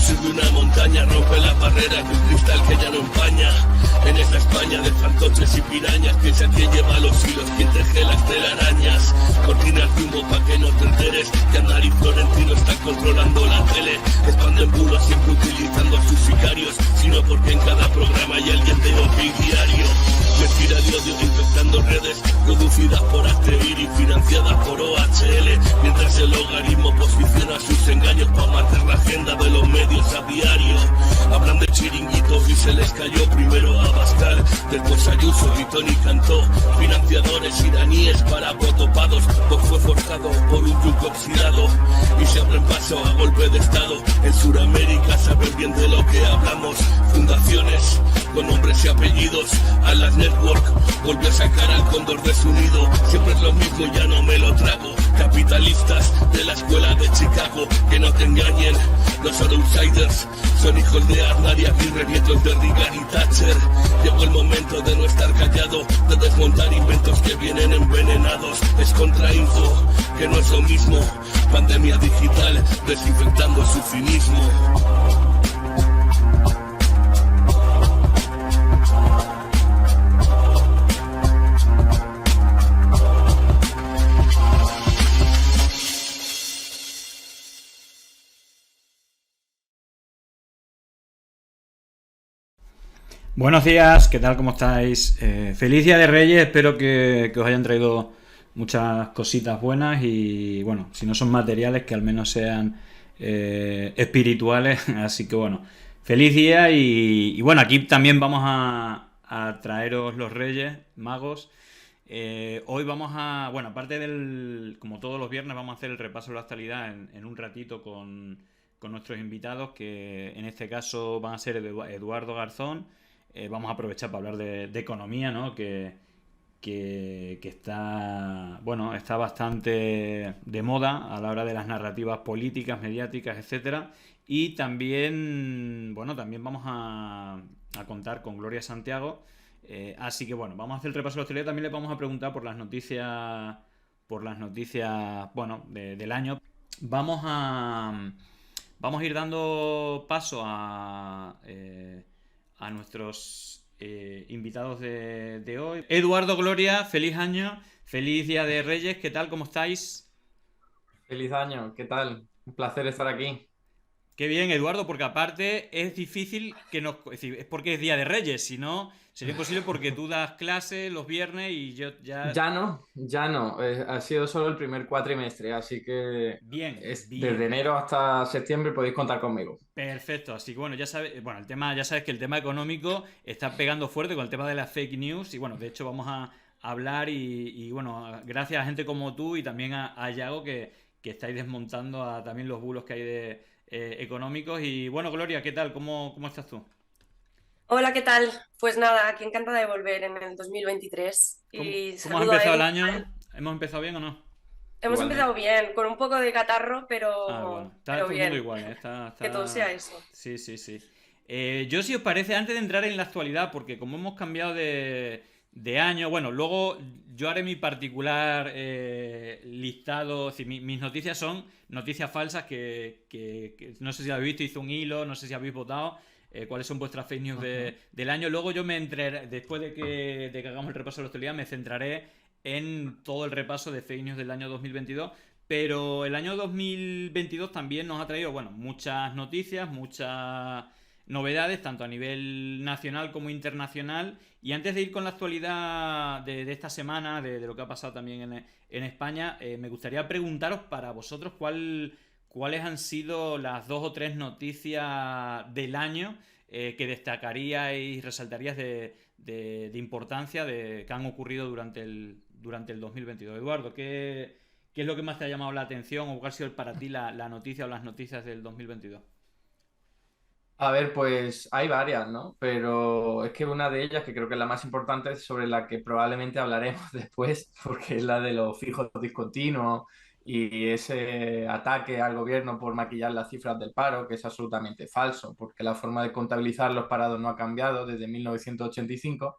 Sube una montaña, rompe la barrera de un cristal que ya no empaña. En esta España de fantoches y pirañas, piensa que lleva los hilos, quien teje las telarañas. Cortina el rumbo pa' que no te enteres que Aznar y Florentino están controlando la tele. Expanden bulos siempre utilizando a sus sicarios, sino porque en cada programa hay alguien de Opin Diario. Mentira de odio infectando redes, producidas por Asteir y financiadas por OHL, mientras el logaritmo posiciona sus engaños para marcar la agenda de los medios a diario. Hablan de chiringuitos y se les cayó primero a Abascal, después Ayuso y Tony Cantó. Financiadores iraníes para votopados, Vox fue forzado por un yunque oxidado y se abren paso a golpe de estado. En Sudamérica saben bien de lo que hablamos. Fundaciones con nombres y apellidos. Atlas Network volvió a sacar al cóndor de su nido. Siempre es lo mismo, ya no me lo trago. Capitalistas de la escuela de Chicago, que no te engañen, no son outsiders, son hijos de Aznar y Aguirre, nietos de Reagan y Thatcher. Llegó el momento de no estar callado, de desmontar inventos que vienen envenenados. Es contrainfo, que no es lo mismo. Pandemia digital, desinfectando su cinismo. Buenos días, ¿qué tal? ¿Cómo estáis? Feliz Día de Reyes, espero que os hayan traído muchas cositas buenas y bueno, si no son materiales, que al menos sean espirituales. Así que bueno, feliz día y bueno, aquí también vamos a traeros los Reyes Magos. Hoy vamos a, bueno, aparte del, como todos los viernes, vamos a hacer el repaso de la actualidad en un ratito con nuestros invitados, que en este caso van a ser Eduardo Garzón. Vamos a aprovechar para hablar de economía, ¿no? Que está, bueno, está bastante de moda a la hora de las narrativas políticas, mediáticas, etcétera. Y también, bueno, también vamos a contar con Gloria Santiago. Así que bueno, vamos a hacer el repaso de la actualidad. También les vamos a preguntar por las noticias, bueno, del año. Vamos a ir dando paso a nuestros invitados de hoy. Eduardo, Gloria, feliz año, feliz Día de Reyes, ¿qué tal? ¿Cómo estáis? Feliz año, ¿qué tal? Un placer estar aquí. Qué bien, Eduardo, porque aparte es difícil es decir, es porque es Día de Reyes, si no, sería imposible porque tú das clase los viernes y yo ya... Ya no, ha sido solo el primer cuatrimestre, así que Bien, desde bien. enero hasta septiembre podéis contar conmigo. Perfecto, así que bueno, ya sabes, bueno, el tema, ya sabes que el tema económico está pegando fuerte con el tema de las fake news y bueno, de hecho vamos a hablar bueno, gracias a gente como tú y también a Yago que estáis desmontando también los bulos que hay de económicos y bueno, Gloria, ¿qué tal? ¿Cómo estás tú? Hola, ¿qué tal? Pues nada, aquí encantada de volver en el 2023 y ¿Cómo has saludo a empezado Edu. el año? ¿Hemos empezado bien o no? Hemos empezado Igualmente. bien, con un poco de catarro, Ah, bueno, está pero todo el mundo bien, igual, ¿eh? que todo sea eso. Sí, sí, sí. Yo, si os parece, antes de entrar en la actualidad, porque como hemos cambiado de año, bueno, luego yo haré mi particular listado, es decir, mis noticias son noticias falsas que no sé si habéis visto, hice un hilo, no sé si habéis votado, cuáles son vuestras fake news Ujú. del año. Luego yo me entraré, después de que hagamos el repaso de la actualidad, me centraré en todo el repaso de fake news del año 2022. Pero el año 2022 también nos ha traído, bueno, muchas noticias, muchas novedades, tanto a nivel nacional como internacional. Y antes de ir con la actualidad de esta semana, de lo que ha pasado también en España, me gustaría preguntaros para vosotros cuáles han sido las dos o tres noticias del año que destacaríais, resaltarías de importancia que han ocurrido durante el 2022. Eduardo, ¿qué es lo que más te ha llamado la atención o cuál ha sido para ti la noticia o las noticias del 2022? A ver, pues hay varias, ¿no? Pero es que una de ellas, que creo que es la más importante, es sobre la que probablemente hablaremos después, porque es la de los fijos discontinuos y ese ataque al gobierno por maquillar las cifras del paro, que es absolutamente falso, porque la forma de contabilizar los parados no ha cambiado desde 1985.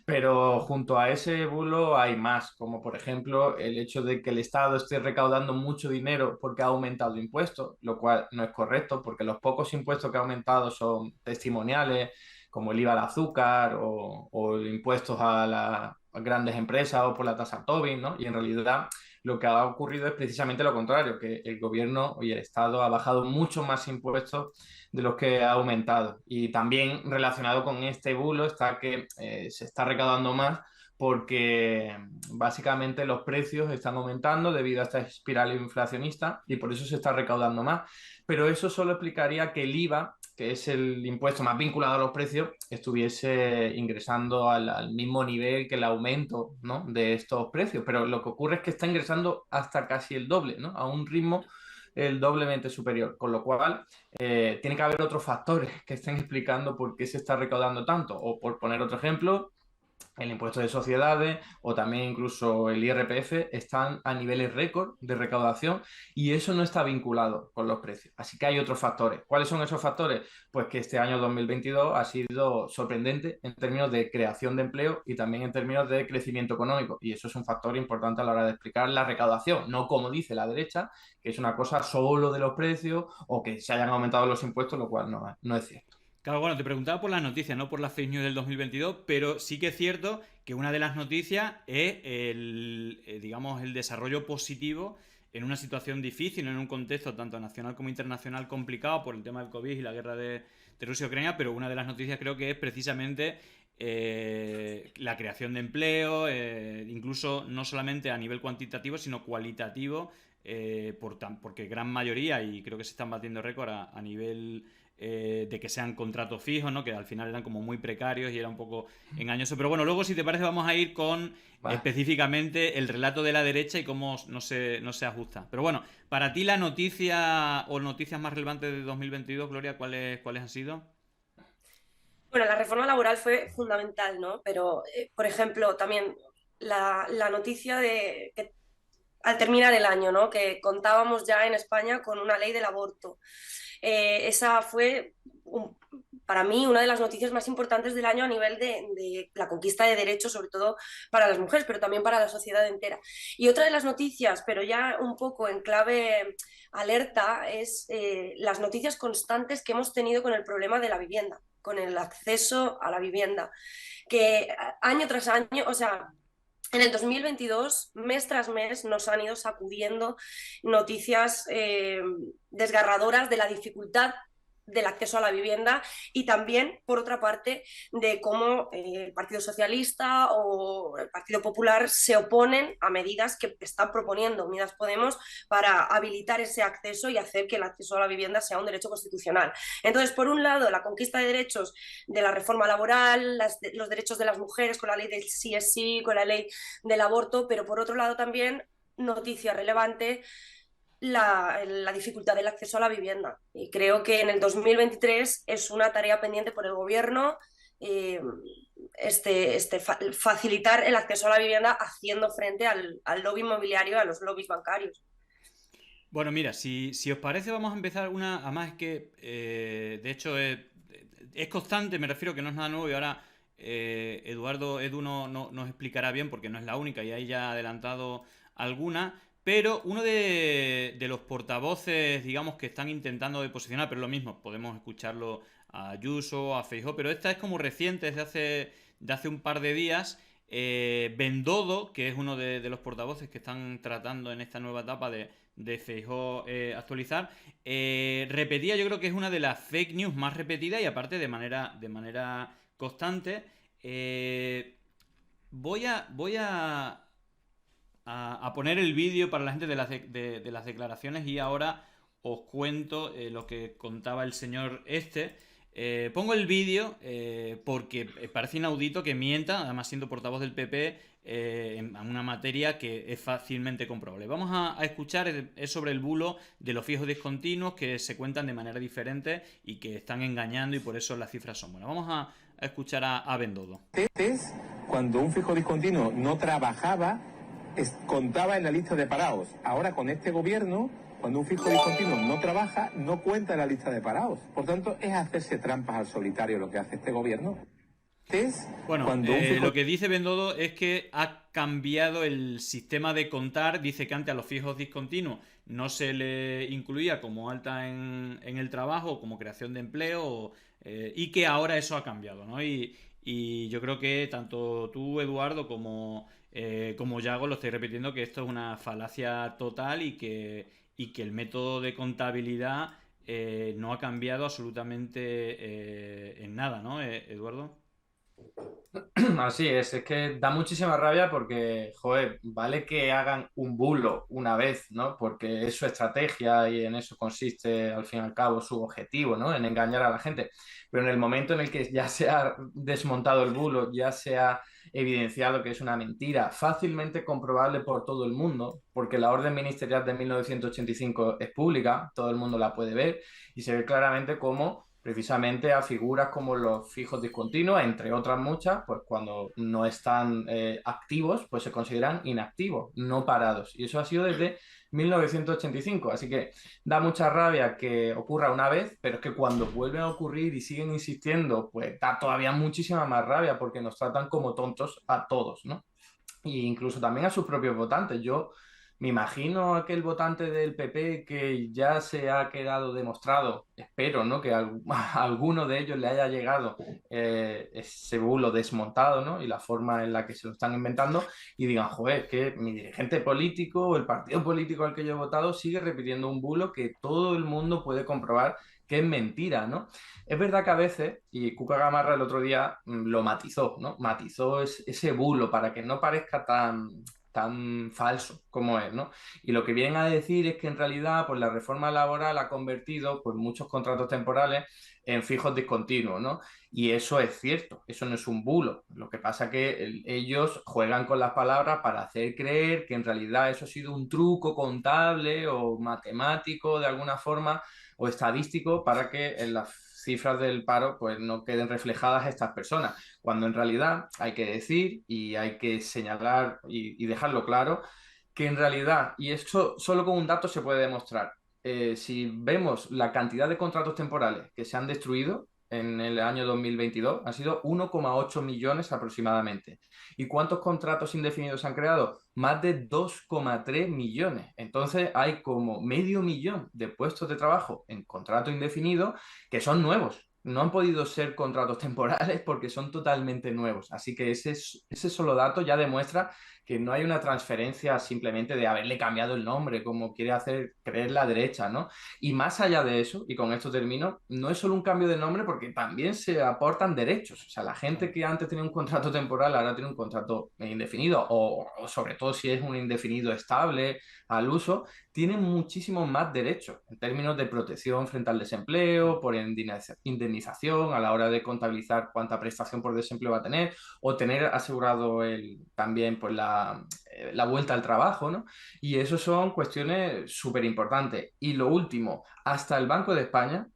Pero junto a ese bulo hay más, como por ejemplo el hecho de que el Estado esté recaudando mucho dinero porque ha aumentado impuestos, lo cual no es correcto porque los pocos impuestos que ha aumentado son testimoniales, como el IVA al azúcar o impuestos a grandes empresas o por la tasa Tobin, ¿no? Y en realidad lo que ha ocurrido es precisamente lo contrario, que el gobierno y el Estado ha bajado mucho más impuestos de los que ha aumentado. Y también relacionado con este bulo está que se está recaudando más porque básicamente los precios están aumentando debido a esta espiral inflacionista y por eso se está recaudando más. Pero eso solo explicaría que el IVA, que es el impuesto más vinculado a los precios, estuviese ingresando al mismo nivel que el aumento, ¿no?, de estos precios. Pero lo que ocurre es que está ingresando hasta casi el doble, ¿no?, a un ritmo el doblemente superior, con lo cual tiene que haber otros factores que estén explicando por qué se está recaudando tanto. O por poner otro ejemplo, el impuesto de sociedades o también incluso el IRPF están a niveles récord de recaudación y eso no está vinculado con los precios. Así que hay otros factores. ¿Cuáles son esos factores? Pues que este año 2022 ha sido sorprendente en términos de creación de empleo y también en términos de crecimiento económico. Y eso es un factor importante a la hora de explicar la recaudación, no como dice la derecha, que es una cosa solo de los precios o que se hayan aumentado los impuestos, lo cual no es cierto. Claro, bueno, te preguntaba por las noticias, no por las fake news del 2022, pero sí que es cierto que una de las noticias es digamos, el desarrollo positivo en una situación difícil, en un contexto tanto nacional como internacional complicado por el tema del COVID y la guerra de Rusia y Ucrania, pero una de las noticias creo que es precisamente la creación de empleo, incluso no solamente a nivel cuantitativo, sino cualitativo, porque gran mayoría, y creo que se están batiendo récord a nivel de que sean contratos fijos, ¿no?, que al final eran como muy precarios y era un poco engañoso. Pero bueno, luego si te parece vamos a ir con específicamente el relato de la derecha y cómo no se ajusta. Pero bueno, para ti la noticia o noticias más relevantes de 2022, Gloria, ¿cuáles han sido? Bueno, la reforma laboral fue fundamental, ¿no? Pero, por ejemplo, también la noticia de que al terminar el año, ¿no?, que contábamos ya en España con una ley del aborto. Esa fue, para mí, una de las noticias más importantes del año a nivel de la conquista de derechos, sobre todo para las mujeres, pero también para la sociedad entera. Y otra de las noticias, pero ya un poco en clave alerta, es las noticias constantes que hemos tenido con el problema de la vivienda, con el acceso a la vivienda, que año tras año, o sea, en el 2022, mes tras mes, nos han ido sacudiendo noticias desgarradoras de la dificultad del acceso a la vivienda y también, por otra parte, de cómo el Partido Socialista o el Partido Popular se oponen a medidas que están proponiendo Unidas Podemos para habilitar ese acceso y hacer que el acceso a la vivienda sea un derecho constitucional. Entonces, por un lado, la conquista de derechos de la reforma laboral, los derechos de las mujeres con la ley del sí es sí, con la ley del aborto, pero por otro lado también, noticia relevante, la dificultad del acceso a la vivienda. Y creo que en el 2023 es una tarea pendiente por el gobierno facilitar el acceso a la vivienda haciendo frente al lobby inmobiliario, a los lobbies bancarios. Bueno, mira, si os parece vamos a empezar además que de hecho es constante, me refiero que no es nada nuevo y ahora Edu nos explicará bien porque no es la única y ahí ya ha adelantado alguna. Pero uno de los portavoces, digamos, que están intentando de posicionar, pero lo mismo, podemos escucharlo a Ayuso, a Feijóo, pero esta es como reciente, es de hace un par de días. Bendodo, que es uno de los portavoces que están tratando en esta nueva etapa de Feijóo actualizar, repetía, yo creo que es una de las fake news más repetidas y aparte de manera constante. Voy a poner el vídeo para la gente de las declaraciones y ahora os cuento lo que contaba el señor pongo el vídeo porque parece inaudito que mienta, además siendo portavoz del PP en una materia que es fácilmente comprobable. Vamos a escuchar, es sobre el bulo de los fijos discontinuos que se cuentan de manera diferente y que están engañando y por eso las cifras son buenas. Vamos a escuchar a Bendodo. Antes, cuando un fijo discontinuo no trabajaba, contaba en la lista de parados. Ahora con este gobierno, cuando un fijo discontinuo no trabaja, no cuenta en la lista de parados. Por tanto, es hacerse trampas al solitario lo que hace este gobierno. Bueno, cuando un fijo... lo que dice Bendodo es que ha cambiado el sistema de contar. Dice que antes a los fijos discontinuos no se le incluía como alta en el trabajo, como creación de empleo, y que ahora eso ha cambiado, ¿no? Y yo creo que tanto tú, Eduardo, como Yago lo estáis repitiendo, que esto es una falacia total y que el método de contabilidad no ha cambiado absolutamente en nada, ¿no, Eduardo? Así es que da muchísima rabia porque, joder, vale que hagan un bulo una vez, ¿no? Porque es su estrategia y en eso consiste, al fin y al cabo, su objetivo, ¿no? En engañar a la gente. Pero en el momento en el que ya se ha desmontado el bulo, ya se ha evidenciado que es una mentira, fácilmente comprobable por todo el mundo, porque la orden ministerial de 1985 es pública, todo el mundo la puede ver y se ve claramente cómo precisamente a figuras como los fijos discontinuos, entre otras muchas, pues cuando no están activos, pues se consideran inactivos, no parados. Y eso ha sido desde 1985. Así que da mucha rabia que ocurra una vez, pero es que cuando vuelven a ocurrir y siguen insistiendo, pues da todavía muchísima más rabia porque nos tratan como tontos a todos, ¿no? E incluso también a sus propios votantes. Yo me imagino aquel votante del PP que ya se ha quedado demostrado, espero, ¿no? Que a alguno de ellos le haya llegado ese bulo desmontado, ¿no? Y la forma en la que se lo están inventando y digan, joder, que mi dirigente político o el partido político al que yo he votado sigue repitiendo un bulo que todo el mundo puede comprobar que es mentira, ¿no? Es verdad que a veces, y Cuca Gamarra el otro día lo matizó, ¿no? Matizó ese bulo para que no parezca tan falso como es, ¿no? Y lo que vienen a decir es que en realidad pues la reforma laboral ha convertido pues muchos contratos temporales en fijos discontinuos, ¿no? Y eso es cierto, eso no es un bulo. Lo que pasa es que ellos juegan con las palabras para hacer creer que en realidad eso ha sido un truco contable o matemático de alguna forma o estadístico para que en las cifras del paro pues no queden reflejadas estas personas, cuando en realidad hay que decir y hay que señalar y dejarlo claro que en realidad, y esto solo con un dato se puede demostrar, si vemos la cantidad de contratos temporales que se han destruido en el año 2022, han sido 1,8 millones aproximadamente. ¿Y cuántos contratos indefinidos se han creado? Más de 2,3 millones. Entonces hay como medio millón de puestos de trabajo en contrato indefinido que son nuevos. No han podido ser contratos temporales porque son totalmente nuevos. Así que ese solo dato ya demuestra que no hay una transferencia simplemente de haberle cambiado el nombre, como quiere hacer creer la derecha, ¿no? Y más allá de eso, y con esto termino, no es solo un cambio de nombre porque también se aportan derechos. O sea, la gente que antes tenía un contrato temporal ahora tiene un contrato indefinido, o sobre todo si es un indefinido estable al uso, tiene muchísimos más derechos en términos de protección frente al desempleo, por indemnización a la hora de contabilizar cuánta prestación por desempleo va a tener, o tener asegurado también pues, la vuelta al trabajo, ¿no? Y eso son cuestiones súper importantes. Y lo último, hasta el Banco de España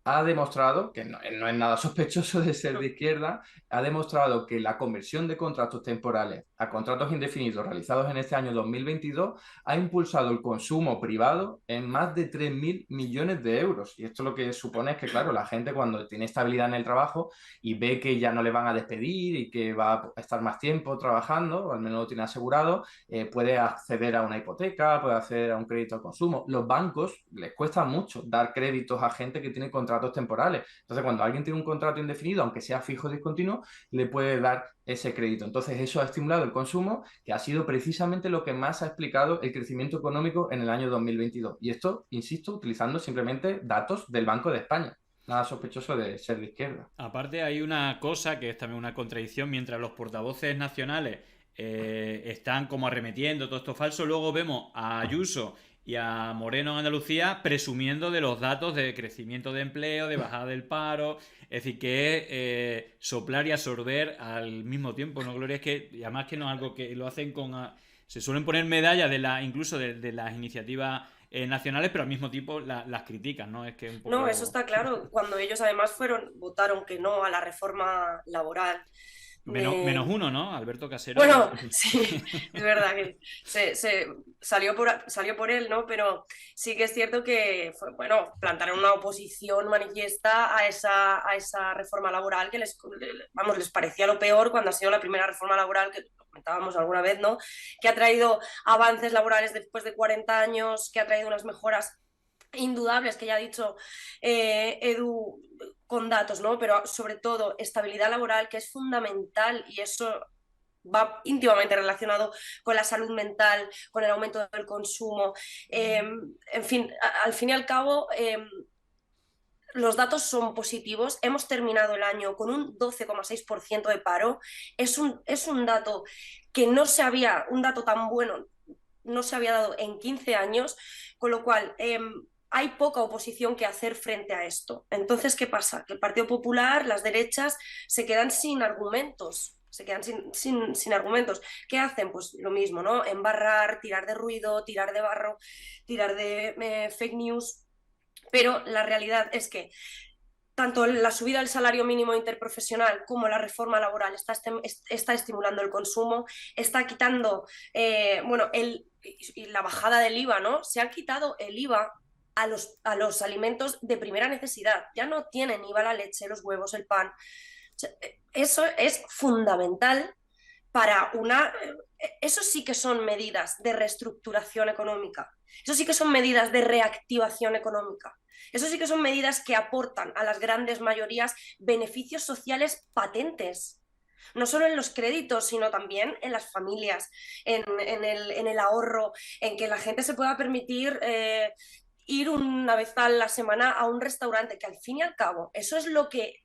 ha demostrado, que no es nada sospechoso de ser de izquierda, ha demostrado que la conversión de contratos temporales a contratos indefinidos realizados en este año 2022 ha impulsado el consumo privado en más de 3.000 millones de euros. Y esto lo que supone es que, claro, la gente cuando tiene estabilidad en el trabajo y ve que ya no le van a despedir y que va a estar más tiempo trabajando, o al menos lo tiene asegurado, puede acceder a una hipoteca, puede acceder a un crédito al consumo. Los bancos les cuesta mucho dar créditos a gente que tiene contratos temporales. Entonces, cuando alguien tiene un contrato indefinido, aunque sea fijo o discontinuo, le puede dar ese crédito. Entonces, eso ha estimulado el consumo, que ha sido precisamente lo que más ha explicado el crecimiento económico en el año 2022. Y esto, insisto, utilizando simplemente datos del Banco de España. Nada sospechoso de ser de izquierda. Aparte hay una cosa que es también una contradicción, mientras los portavoces nacionales están como arremetiendo todo esto falso, luego vemos a Ayuso y a Moreno en Andalucía presumiendo de los datos de crecimiento de empleo, de bajada del paro, es decir, que es soplar y absorber al mismo tiempo, ¿no, Gloria? Es que, y además que no es algo que lo hacen con... se suelen poner medallas incluso de las iniciativas nacionales, pero al mismo tiempo las critican, ¿no? Es que un poco... No, eso está claro, cuando ellos además votaron que no a la reforma laboral. Menos uno, ¿no? Alberto Casero. Bueno, sí, es verdad que se salió por él, ¿no? Pero sí que es cierto que bueno, plantaron una oposición manifiesta a esa reforma laboral que les parecía lo peor cuando ha sido la primera reforma laboral, que lo comentábamos alguna vez, ¿no? Que ha traído avances laborales después de 40 años, que ha traído unas mejoras indudables, que ya ha dicho Edu con datos, ¿no? Pero sobre todo estabilidad laboral, que es fundamental, y eso va íntimamente relacionado con la salud mental, con el aumento del consumo. En fin, al fin y al cabo, los datos son positivos. Hemos terminado el año con un 12,6% de paro. Es un dato que un dato tan bueno no se había dado en 15 años, con lo cual hay poca oposición que hacer frente a esto. Entonces, ¿qué pasa? Que el Partido Popular, las derechas, se quedan sin argumentos. Se quedan sin argumentos. ¿Qué hacen? Pues lo mismo, ¿no? Embarrar, tirar de ruido, tirar de barro, tirar de fake news. Pero la realidad es que tanto la subida del salario mínimo interprofesional como la reforma laboral está estimulando el consumo, está quitando, bueno, y la bajada del IVA, ¿no? Se ha quitado el IVA a los alimentos de primera necesidad. Ya no tienen IVA la leche, los huevos, el pan. O sea, eso es fundamental para eso sí que son medidas de reestructuración económica. Eso sí que son medidas de reactivación económica. Eso sí que son medidas que aportan a las grandes mayorías beneficios sociales patentes. No solo en los créditos, sino también en las familias, en el ahorro, en que la gente se pueda permitir ir una vez a la semana a un restaurante, que al fin y al cabo eso es lo que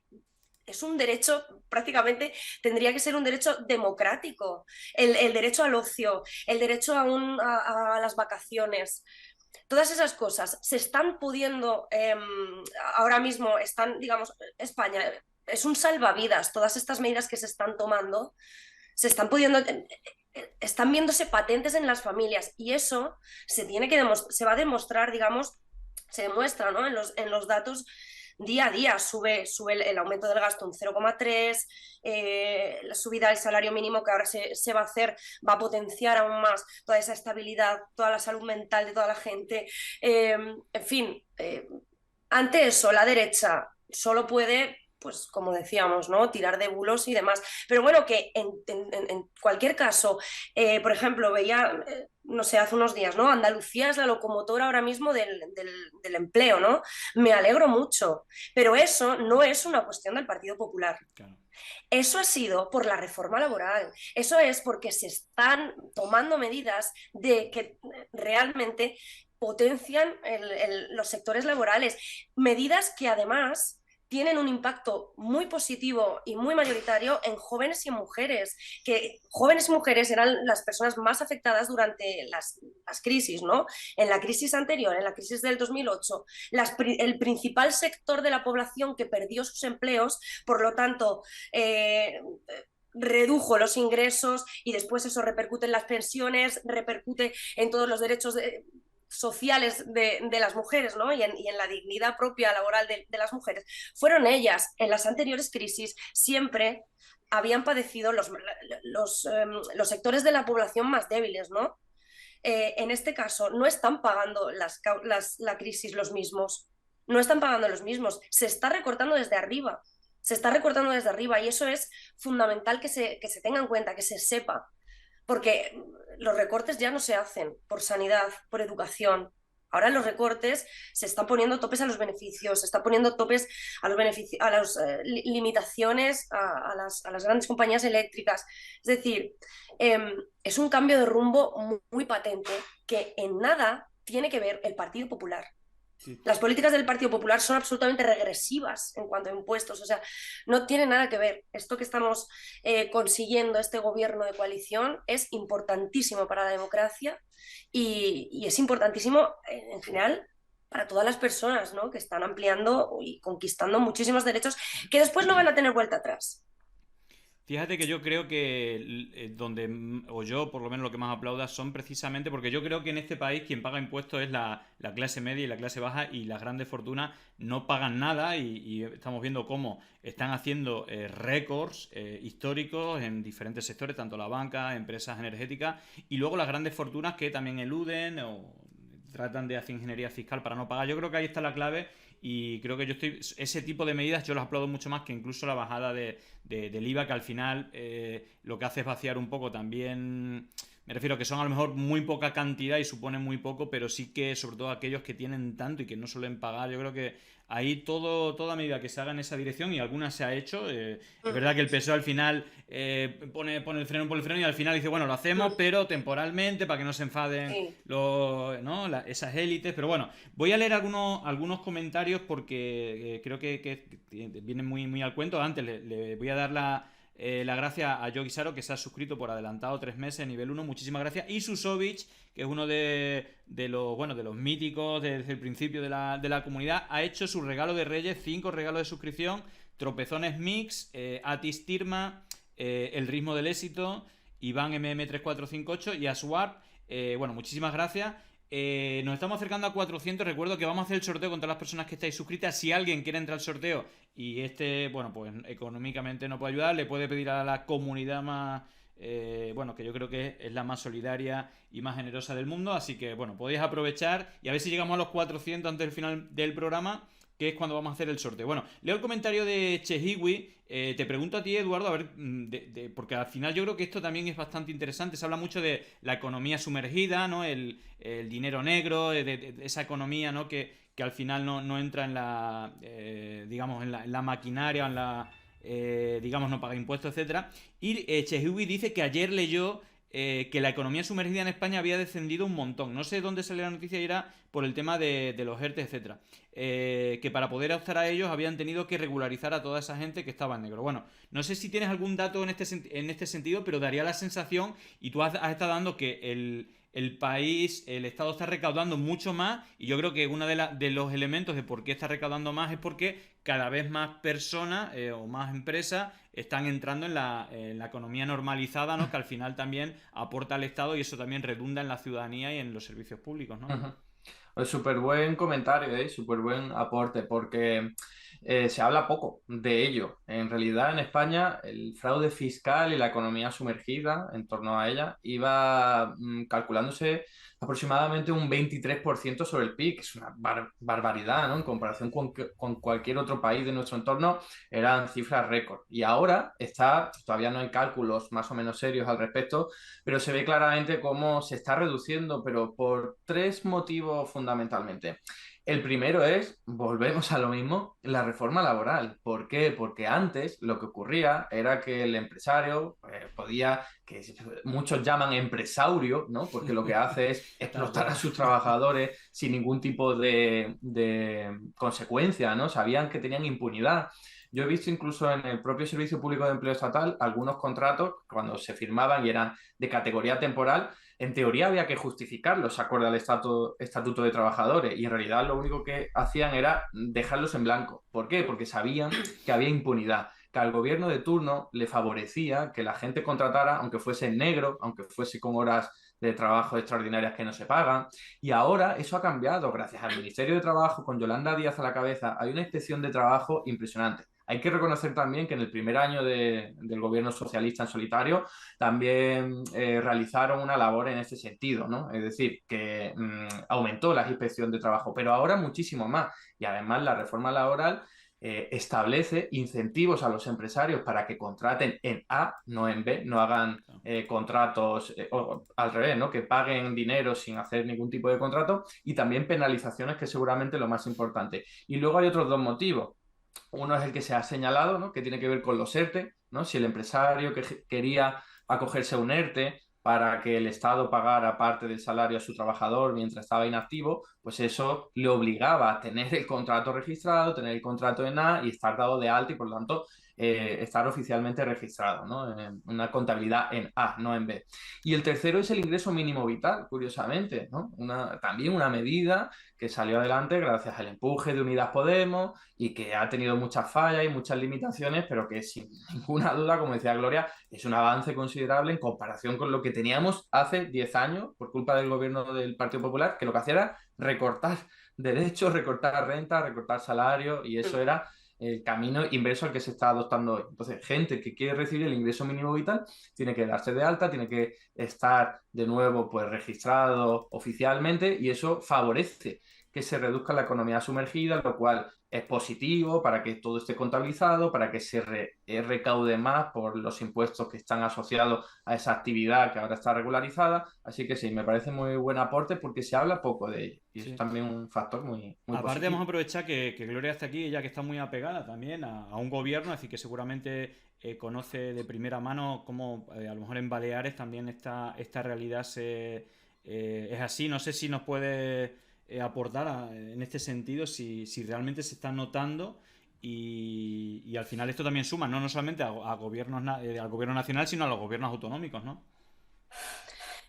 es un derecho, prácticamente tendría que ser un derecho democrático, el derecho al ocio, el derecho a las vacaciones. Todas esas cosas se están pudiendo, ahora mismo están, digamos, España es un salvavidas. Todas estas medidas que se están tomando se están pudiendo, están viéndose patentes en las familias, y eso se va a demostrar, digamos, se demuestra, ¿no? En los datos. Día a día sube el aumento del gasto un 0,3, la subida del salario mínimo que ahora se va a hacer, va a potenciar aún más toda esa estabilidad, toda la salud mental de toda la gente. En fin, ante eso la derecha solo puede, pues como decíamos, ¿no? Tirar de bulos y demás. Pero bueno, que en cualquier caso, por ejemplo, veía, no sé, hace unos días, ¿no? Andalucía es la locomotora ahora mismo del empleo, ¿no? Me alegro mucho, pero eso no es una cuestión del Partido Popular. Claro. Eso ha sido por la reforma laboral. Eso es porque se están tomando medidas que realmente potencian los sectores laborales. Medidas que además tienen un impacto muy positivo y muy mayoritario en jóvenes y en mujeres, que jóvenes y mujeres eran las personas más afectadas durante las crisis, ¿no? En la crisis anterior, en la crisis del 2008, el principal sector de la población que perdió sus empleos, por lo tanto, redujo los ingresos, y después eso repercute en las pensiones, repercute en todos los derechos sociales de las mujeres, ¿no? y en la dignidad propia laboral de las mujeres. Fueron ellas, en las anteriores crisis, siempre habían padecido los sectores de la población más débiles, ¿no? En este caso, no están pagando la crisis los mismos. No están pagando los mismos. Se está recortando desde arriba. Se está recortando desde arriba, y eso es fundamental que se tenga en cuenta, que se sepa. Porque los recortes ya no se hacen por sanidad, por educación. Ahora los recortes se están poniendo topes a los beneficios, se están poniendo topes a las limitaciones a las grandes compañías eléctricas. Es decir, es un cambio de rumbo muy, muy patente, que en nada tiene que ver el Partido Popular. Sí. Las políticas del Partido Popular son absolutamente regresivas en cuanto a impuestos, o sea, no tiene nada que ver. Esto que estamos consiguiendo, este gobierno de coalición, es importantísimo para la democracia, y es importantísimo en general para todas las personas, ¿no? Que están ampliando y conquistando muchísimos derechos que después no van a tener vuelta atrás. Fíjate que yo creo que o yo por lo menos lo que más aplauda son precisamente, porque yo creo que en este país quien paga impuestos es la clase media y la clase baja, y las grandes fortunas no pagan nada, y estamos viendo cómo están haciendo récords históricos en diferentes sectores, tanto la banca, empresas energéticas, y luego las grandes fortunas que también eluden o tratan de hacer ingeniería fiscal para no pagar. Yo creo que ahí está la clave. Y creo que ese tipo de medidas yo las aplaudo mucho más que incluso la bajada del IVA, que al final lo que hace es vaciar un poco también. Me refiero a que son a lo mejor muy poca cantidad y suponen muy poco, pero sí que sobre todo aquellos que tienen tanto y que no suelen pagar. Yo creo que ahí toda medida que se haga en esa dirección, y alguna se ha hecho, es verdad que el PSOE al final pone el freno y al final dice, bueno, lo hacemos, pero temporalmente, para que no se enfaden Sí. esas élites. Pero bueno, voy a leer algunos comentarios porque creo que vienen muy al cuento. Antes le voy a dar la gracia a Yogi Saro, que se ha suscrito por adelantado 3 meses, nivel 1. Muchísimas gracias. Y Susovich, que es uno de los míticos desde el principio de la comunidad, ha hecho su regalo de Reyes, 5 regalos de suscripción: Tropezones Mix, Atis Tirma, El Ritmo del Éxito, Iván MM3458 y Aswap. Bueno, muchísimas gracias. Nos estamos acercando a 400. Recuerdo que vamos a hacer el sorteo con todas las personas que estáis suscritas. Si alguien quiere entrar al sorteo y bueno, pues económicamente no puede ayudar, le puede pedir a la comunidad más, que yo creo que es la más solidaria y más generosa del mundo. Así que, bueno, podéis aprovechar y a ver si llegamos a los 400 antes del final del programa, que es cuando vamos a hacer el sorteo. Bueno, leo el comentario de Chehiwi. Te pregunto a ti, Eduardo, a ver, porque al final yo creo que esto también es bastante interesante. Se habla mucho de la economía sumergida, ¿no? El dinero negro, de esa economía, ¿no? Que al final no entra en digamos, en la maquinaria, digamos, no paga impuestos, etcétera. Y Chehiwi dice que ayer leyó que la economía sumergida en España había descendido un montón. No sé dónde salió la noticia, y era por el tema de los ERTE, etcétera. Que para poder optar a ellos habían tenido que regularizar a toda esa gente que estaba en negro. Bueno, no sé si tienes algún dato en este sentido, pero daría la sensación, y tú has estado dando, que el país, el Estado está recaudando mucho más, y yo creo que uno de los elementos de por qué está recaudando más es porque cada vez más personas o más empresas están entrando en la economía normalizada, ¿no? Que al final también aporta al Estado, y eso también redunda en la ciudadanía y en los servicios públicos, ¿no? Pues súper buen comentario, súper buen aporte, porque se habla poco de ello. En realidad, en España, el fraude fiscal y la economía sumergida en torno a ella iba calculándose aproximadamente un 23% sobre el PIB, que es una barbaridad, ¿no? En comparación con cualquier otro país de nuestro entorno, eran cifras récord. Y ahora todavía no hay cálculos más o menos serios al respecto, pero se ve claramente cómo se está reduciendo, pero por 3 motivos fundamentalmente. El primero es, volvemos a lo mismo, la reforma laboral. ¿Por qué? Porque antes lo que ocurría era que el empresario que muchos llaman empresaurio, ¿no? Porque lo que hace es explotar a sus trabajadores sin ningún tipo de consecuencia, ¿no? Sabían que tenían impunidad. Yo he visto incluso en el propio Servicio Público de Empleo Estatal algunos contratos, cuando se firmaban y eran de categoría temporal, en teoría había que justificarlos acorde al Estatuto de Trabajadores, y en realidad lo único que hacían era dejarlos en blanco. ¿Por qué? Porque sabían que había impunidad, que al gobierno de turno le favorecía que la gente contratara, aunque fuese en negro, aunque fuese con horas de trabajo extraordinarias que no se pagan. Y ahora eso ha cambiado gracias al Ministerio de Trabajo, con Yolanda Díaz a la cabeza. Hay una inspección de trabajo impresionante. Hay que reconocer también que en el primer año del gobierno socialista en solitario también realizaron una labor en ese sentido, ¿no? Es decir, que aumentó la inspección de trabajo, pero ahora muchísimo más. Y además la reforma laboral establece incentivos a los empresarios para que contraten en A, no en B, no hagan contratos o al revés, ¿no? Que paguen dinero sin hacer ningún tipo de contrato, y también penalizaciones, que seguramente es lo más importante. Y luego hay otros 2 motivos. Uno es el que se ha señalado, ¿no? Que tiene que ver con los ERTE, ¿no? Si el empresario quería acogerse a un ERTE para que el Estado pagara parte del salario a su trabajador mientras estaba inactivo, pues eso le obligaba a tener el contrato registrado, tener el contrato en A y estar dado de alta, y por lo tanto estar oficialmente registrado, ¿no? En una contabilidad en A, no en B. Y el tercero es el ingreso mínimo vital, curiosamente, ¿no? También una medida que salió adelante gracias al empuje de Unidas Podemos y que ha tenido muchas fallas y muchas limitaciones, pero que sin ninguna duda, como decía Gloria, es un avance considerable en comparación con lo que teníamos hace 10 años por culpa del gobierno del Partido Popular, que lo que hacía era recortar derechos, recortar renta, recortar salarios, y eso era el camino inverso al que se está adoptando hoy. Entonces, gente que quiere recibir el ingreso mínimo vital tiene que darse de alta, tiene que estar de nuevo pues registrado oficialmente, y eso favorece que se reduzca la economía sumergida, lo cual es positivo para que todo esté contabilizado, para que se recaude más por los impuestos que están asociados a esa actividad que ahora está regularizada. Así que sí, me parece muy buen aporte porque se habla poco de ello. Y Sí. es también un factor muy Aparte, positivo. vamos a aprovechar que Gloria está aquí, ella que está muy apegada también a un gobierno, es decir, que seguramente conoce de primera mano cómo a lo mejor en Baleares también esta realidad es así. No sé si nos puede aportar en este sentido, si realmente se está notando y al final esto también suma, no solamente a gobiernos, al gobierno nacional, sino a los gobiernos autonómicos, ¿no?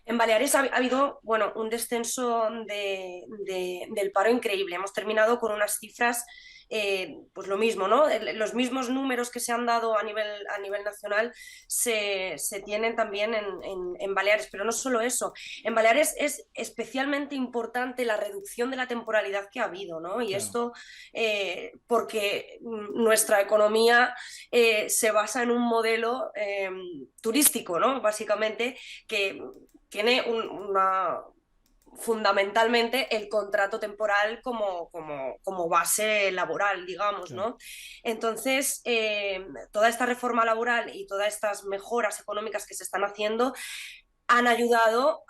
En Baleares ha habido, bueno, un descenso del paro increíble. Hemos terminado con unas cifras, pues lo mismo, ¿no? Los mismos números que se han dado a nivel nacional se tienen también en Baleares, pero no solo eso. En Baleares es especialmente importante la reducción de la temporalidad que ha habido, ¿no? Y Claro. esto porque nuestra economía se basa en un modelo turístico, ¿no? Básicamente, que tiene fundamentalmente el contrato temporal como base laboral, digamos, Claro. ¿no? Entonces, toda esta reforma laboral y todas estas mejoras económicas que se están haciendo han ayudado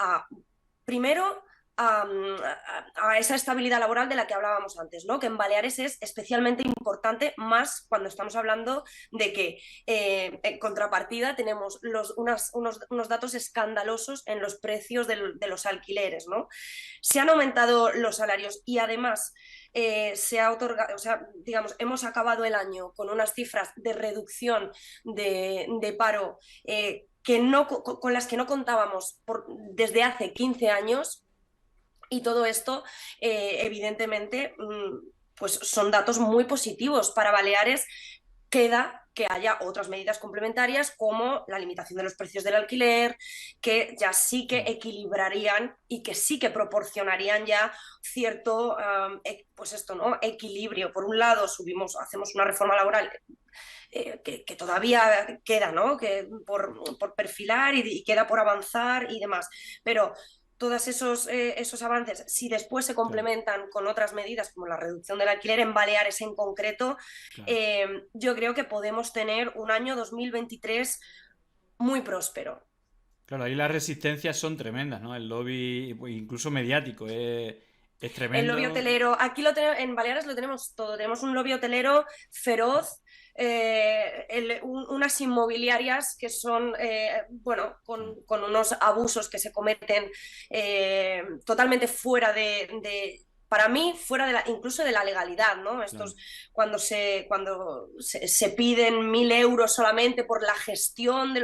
primero, a esa estabilidad laboral de la que hablábamos antes, ¿no? Que en Baleares es especialmente importante, más cuando estamos hablando de que en contrapartida tenemos unos datos escandalosos en los precios de los alquileres, ¿no? Se han aumentado los salarios y además se ha otorgado, o sea, digamos, hemos acabado el año con unas cifras de reducción de paro con las que no contábamos desde hace 15 años. Y todo esto, evidentemente, pues son datos muy positivos. Para Baleares queda que haya otras medidas complementarias como la limitación de los precios del alquiler, que ya sí que equilibrarían y que sí que proporcionarían ya cierto, pues esto, ¿no? Equilibrio. Por un lado, hacemos una reforma laboral que todavía queda, ¿no? Que por perfilar y queda por avanzar y demás. Pero todos esos avances, si después se complementan con otras medidas como la reducción del alquiler en Baleares en concreto, Claro. yo creo que podemos tener un año 2023 muy próspero. Claro, ahí las resistencias son tremendas, ¿no? El lobby, incluso mediático, es El lobby tremendo. hotelero, aquí en Baleares lo tenemos todo, tenemos un lobby hotelero feroz, unas inmobiliarias que son, bueno, con unos abusos que se cometen totalmente fuera para mí, fuera incluso de la legalidad, ¿no? Estos, Claro. cuando se piden 1.000 euros solamente por la gestión de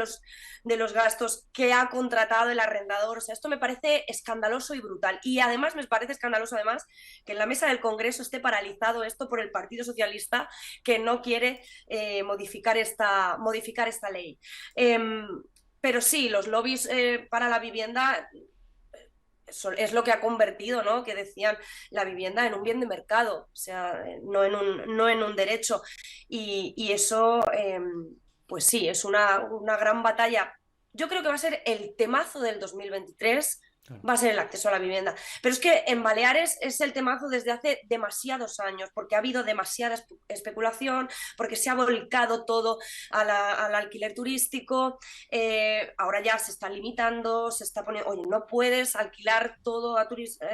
los gastos que ha contratado el arrendador. O sea, esto me parece escandaloso y brutal. Y además me parece escandaloso además que en la mesa del Congreso esté paralizado esto por el Partido Socialista, que no quiere modificar esta ley. Pero sí, los lobbies para la vivienda es lo que ha convertido, ¿no? Que decían la vivienda en un bien de mercado, o sea, no en un derecho. Y eso, pues sí, es una gran batalla. Yo creo que va a ser el temazo del 2023, Claro. va a ser el acceso a la vivienda. Pero es que en Baleares es el temazo desde hace demasiados años, porque ha habido demasiada especulación, porque se ha volcado todo al alquiler turístico. Ahora ya se está limitando, se está poniendo, oye, no puedes alquilar todo a turismo.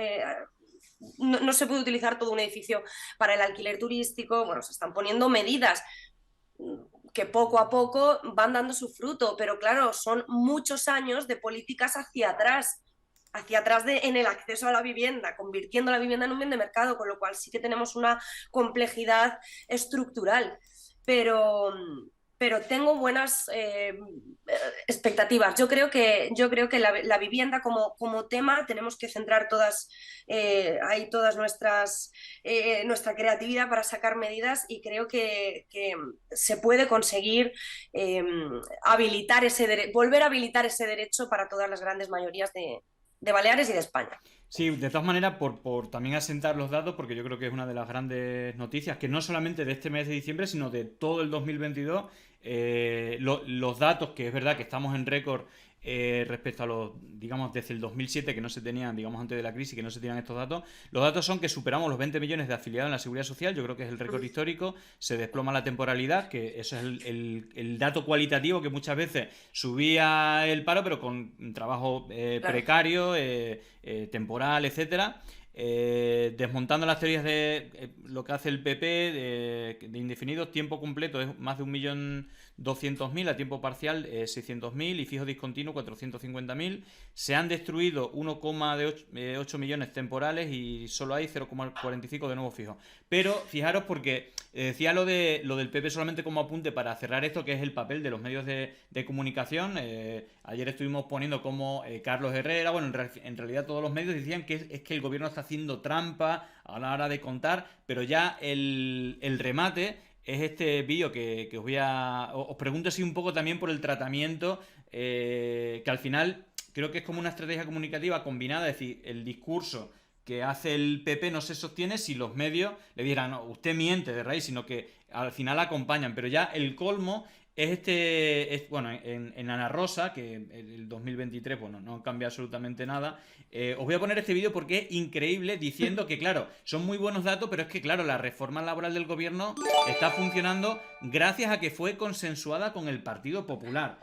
No se puede utilizar todo un edificio para el alquiler turístico. Bueno, se están poniendo medidas que poco a poco van dando su fruto, pero claro, son muchos años de políticas hacia atrás en el acceso a la vivienda, convirtiendo la vivienda en un bien de mercado, con lo cual sí que tenemos una complejidad estructural. Pero pero tengo buenas expectativas. Yo creo que la vivienda como tema tenemos que centrar ahí todas nuestra creatividad para sacar medidas, y creo que se puede conseguir volver a habilitar ese derecho para todas las grandes mayorías de Baleares y de España. Sí, de todas maneras, por también asentar los datos, porque yo creo que es una de las grandes noticias, que no solamente de este mes de diciembre, sino de todo el 2022, los datos, que es verdad que estamos en récord respecto a los, digamos, desde el 2007, que no se tenían, digamos, antes de la crisis, que no se tenían estos datos. Los datos son que superamos los 20 millones de afiliados en la Seguridad Social, yo creo que es el récord histórico. Se desploma la temporalidad, que eso es el dato cualitativo, que muchas veces subía el paro, pero con trabajo precario, temporal, etcétera. Desmontando las teorías de lo que hace el PP de indefinidos, tiempo completo es más de 1.200.000, a tiempo parcial 600.000 y fijo discontinuo 450.000. Se han destruido 1,8 millones temporales y solo hay 0,45 de nuevo fijo. Pero fijaros, porque decía lo del PP solamente como apunte para cerrar esto, que es el papel de los medios de comunicación. Ayer estuvimos poniendo como Carlos Herrera, bueno, en realidad todos los medios decían que es que el gobierno está haciendo trampa a la hora de contar, pero ya el remate es este vídeo que os pregunto así un poco también por el tratamiento, que al final creo que es como una estrategia comunicativa combinada, es decir, el discurso que hace el PP no se sostiene si los medios le dieran, no, usted miente de raíz, sino que al final acompañan. Pero ya el colmo es bueno, en Ana Rosa, que el 2023 bueno, no cambia absolutamente nada. Os voy a poner este vídeo porque es increíble, diciendo que, claro, son muy buenos datos, pero es que, claro, la reforma laboral del gobierno está funcionando gracias a que fue consensuada con el Partido Popular.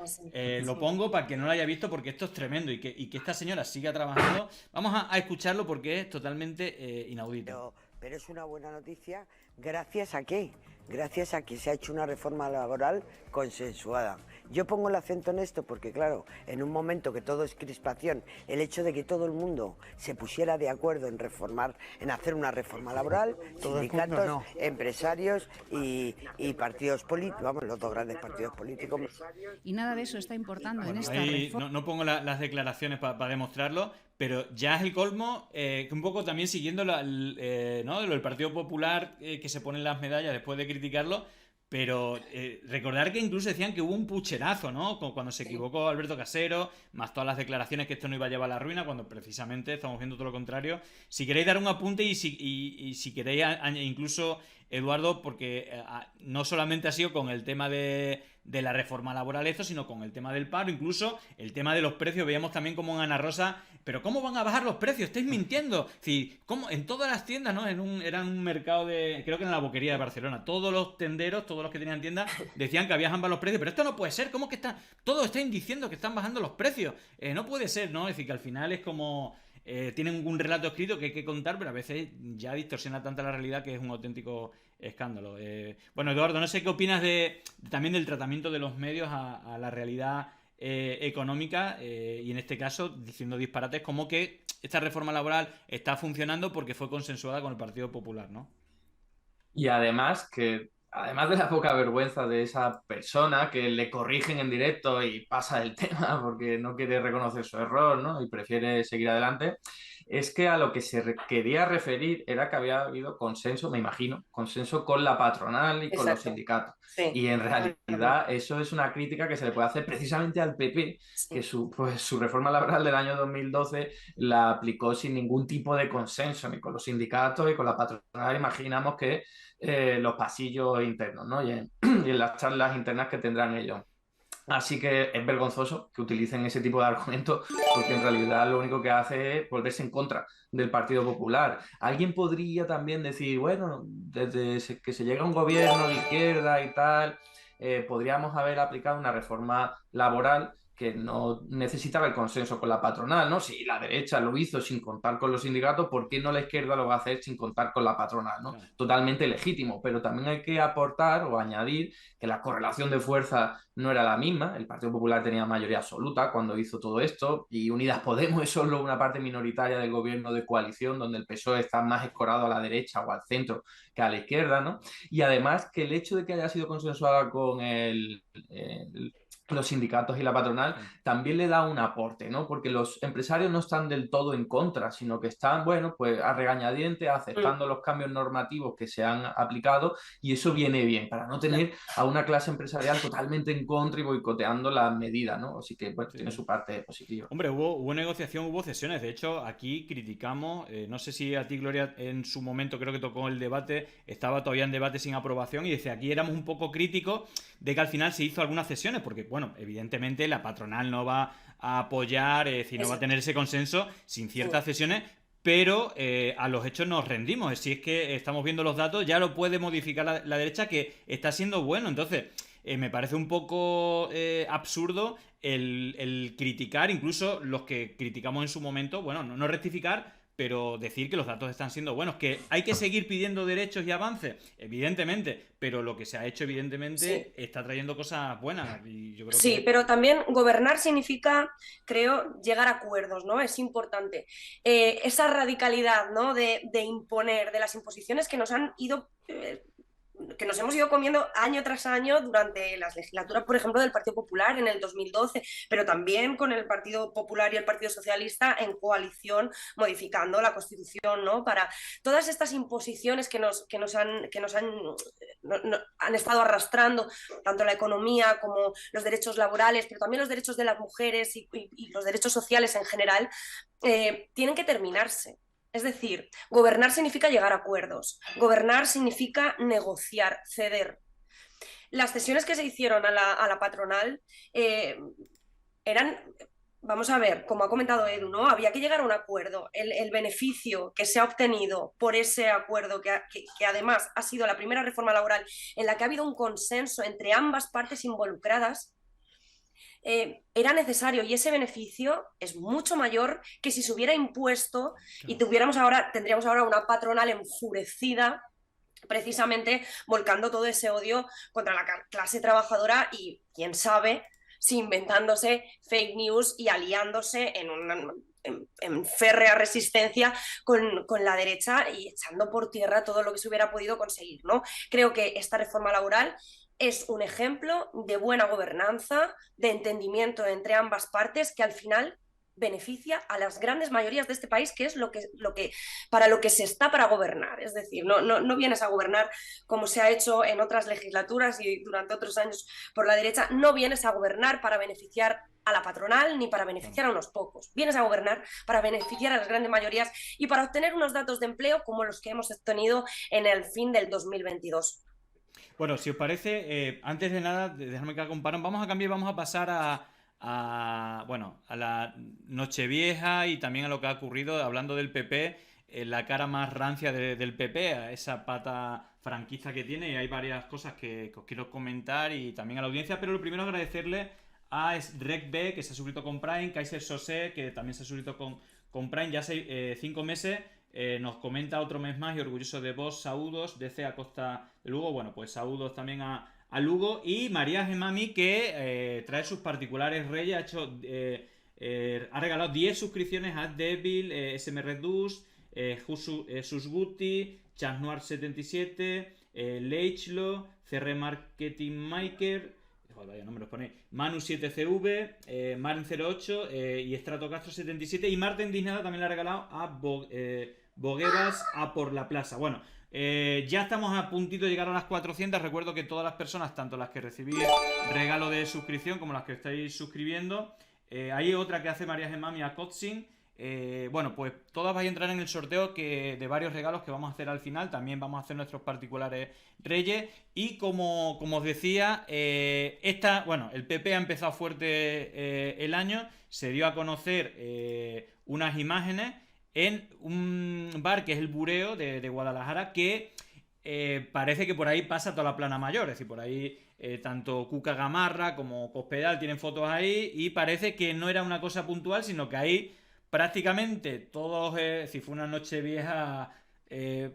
Lo pongo para que no lo haya visto, porque esto es tremendo, y que esta señora siga trabajando. Vamos a escucharlo porque es totalmente inaudito. Pero es una buena noticia, ¿gracias a qué? Gracias a que se ha hecho una reforma laboral consensuada. Yo pongo el acento en esto porque, claro, en un momento que todo es crispación, el hecho de que todo el mundo se pusiera de acuerdo en hacer una reforma laboral, sindicatos, empresarios y partidos políticos, vamos, los dos grandes partidos políticos. Y nada de eso está importando en esta reforma. No pongo las declaraciones para demostrarlo, pero ya es el colmo, que un poco también siguiendo ¿no? lo del Partido Popular, que se ponen las medallas después de criticarlo, pero recordar que incluso decían que hubo un pucherazo, ¿no? Cuando se equivocó Alberto Casero, más todas las declaraciones que esto no iba a llevar a la ruina, cuando precisamente estamos viendo todo lo contrario. Si queréis dar un apunte y si queréis incluso, Eduardo, porque no solamente ha sido con el tema de la reforma laboral esto, sino con el tema del paro, incluso el tema de los precios. Veíamos también como en Ana Rosa, pero ¿cómo van a bajar los precios? Estáis mintiendo. Sí, ¿cómo? En todas las tiendas, ¿no? Era un mercado creo que en la Boquería de Barcelona, todos los tenderos, todos los que tenían tiendas, decían que habían bajado los precios, pero esto no puede ser. ¿Cómo que todos están diciendo que están bajando los precios? No puede ser, ¿no? Es decir, que al final es como tienen un relato escrito que hay que contar, pero a veces ya distorsiona tanta la realidad que es un auténtico escándalo. Bueno, Eduardo, no sé qué opinas también del tratamiento de los medios a la realidad económica, y en este caso diciendo disparates como que esta reforma laboral está funcionando porque fue consensuada con el Partido Popular, ¿no? Y además de la poca vergüenza de esa persona que le corrigen en directo y pasa del tema porque no quiere reconocer su error, ¿no? Y prefiere seguir adelante, es que a lo que se quería referir era que había habido consenso, me imagino, consenso con la patronal y con los sindicatos. Sí. Y en realidad eso es una crítica que se le puede hacer precisamente al PP, sí, que su reforma laboral del año 2012 la aplicó sin ningún tipo de consenso, ni con los sindicatos y con la patronal. Imaginamos que los pasillos internos, ¿no? y en las charlas internas que tendrán ellos. Así que es vergonzoso que utilicen ese tipo de argumentos, porque en realidad lo único que hace es volverse en contra del Partido Popular. Alguien podría también decir, bueno, desde que se llega a un gobierno de izquierda y tal, podríamos haber aplicado una reforma laboral que no necesitaba el consenso con la patronal, ¿no? Si la derecha lo hizo sin contar con los sindicatos, ¿por qué no la izquierda lo va a hacer sin contar con la patronal, ¿no? Claro. Totalmente legítimo, pero también hay que aportar o añadir que la correlación de fuerza no era la misma. El Partido Popular tenía mayoría absoluta cuando hizo todo esto y Unidas Podemos es solo una parte minoritaria del gobierno de coalición donde el PSOE está más escorado a la derecha o al centro que a la izquierda, ¿no? Y además que el hecho de que haya sido consensuada con los sindicatos y la patronal también le da un aporte, ¿no? Porque los empresarios no están del todo en contra, sino que están, bueno, pues a regañadientes, aceptando los cambios normativos que se han aplicado y eso viene bien, para no tener a una clase empresarial totalmente en contra y boicoteando las medidas, ¿no? Así que, bueno, tiene su parte positiva. Hombre, hubo negociación, hubo cesiones. De hecho, aquí criticamos, no sé si a ti, Gloria, en su momento creo que tocó el debate, estaba todavía en debate sin aprobación y decía, aquí éramos un poco críticos de que al final se hizo algunas cesiones, porque, bueno, evidentemente la patronal no va a apoyar, es decir, no va a tener ese consenso sin ciertas cesiones, pero a los hechos nos rendimos. Si es que estamos viendo los datos, ya lo puede modificar la derecha, que está siendo bueno. Entonces, me parece un poco absurdo el criticar, incluso los que criticamos en su momento, bueno, no rectificar, pero decir que los datos están siendo buenos, que hay que seguir pidiendo derechos y avances, evidentemente, pero lo que se ha hecho, evidentemente, está trayendo cosas buenas. Y yo creo que... pero también gobernar significa, creo, llegar a acuerdos, ¿no? Es importante. Esa radicalidad, ¿no? De imponer, de las imposiciones que nos han ido... que nos hemos ido comiendo año tras año durante las legislaturas, por ejemplo, del Partido Popular en el 2012, pero también con el Partido Popular y el Partido Socialista en coalición modificando la Constitución, ¿no? Para todas estas imposiciones que nos han estado arrastrando tanto la economía como los derechos laborales, pero también los derechos de las mujeres y los derechos sociales en general, tienen que terminarse. Es decir, gobernar significa llegar a acuerdos, gobernar significa negociar, ceder. Las cesiones que se hicieron a la patronal eran, vamos a ver, como ha comentado Edu, ¿no? Había que llegar a un acuerdo. El beneficio que se ha obtenido por ese acuerdo, que además ha sido la primera reforma laboral en la que ha habido un consenso entre ambas partes involucradas, era necesario, y ese beneficio es mucho mayor que si se hubiera impuesto y tendríamos ahora una patronal enfurecida, precisamente volcando todo ese odio contra la clase trabajadora y, quién sabe, si inventándose fake news y aliándose en férrea resistencia con la derecha y echando por tierra todo lo que se hubiera podido conseguir, ¿no? Creo que esta reforma laboral es un ejemplo de buena gobernanza, de entendimiento entre ambas partes, que al final beneficia a las grandes mayorías de este país, que es para lo que se está para gobernar. Es decir, no vienes a gobernar como se ha hecho en otras legislaturas y durante otros años por la derecha, no vienes a gobernar para beneficiar a la patronal ni para beneficiar a unos pocos. Vienes a gobernar para beneficiar a las grandes mayorías y para obtener unos datos de empleo como los que hemos tenido en el fin del 2022. Bueno, si os parece, antes de nada, dejadme que comparan, vamos a cambiar, vamos a pasar a la Nochevieja y también a lo que ha ocurrido, hablando del PP, la cara más rancia del PP, a esa pata franquista que tiene, y hay varias cosas que os quiero comentar y también a la audiencia, pero lo primero agradecerle a RecB, que se ha suscrito con Prime, Kaiser Sosé, que también se ha suscrito con Prime ya 5 meses. Nos comenta otro mes más y orgulloso de vos, saludos desde a Costa de Lugo. Bueno, pues saludos también a Lugo. Y María Gemami, que trae sus particulares reyes, ha regalado 10 suscripciones a Devil, SM Redus, Susguti, Chasnoir77, Leichlo, CR Marketing Maker, vaya nombre os ponéis, Manu7CV, Marin08 y Stratocastro77, y Marta Indignada también le ha regalado a Bogueras a por la plaza. Bueno, ya estamos a puntito de llegar a las 400. Recuerdo que todas las personas, tanto las que recibís regalo de suscripción como las que estáis suscribiendo, hay otra que hace María Gemami a Kotzin. Bueno, pues todas vais a entrar en el sorteo de varios regalos que vamos a hacer al final. También vamos a hacer nuestros particulares reyes. Y como os decía, el PP ha empezado fuerte el año. Se dio a conocer unas imágenes en un bar que es el Bureo de Guadalajara, que parece que por ahí pasa toda la plana mayor, es decir, por ahí tanto Cuca Gamarra como Cospedal tienen fotos ahí y parece que no era una cosa puntual, sino que ahí prácticamente todos, si fue una noche vieja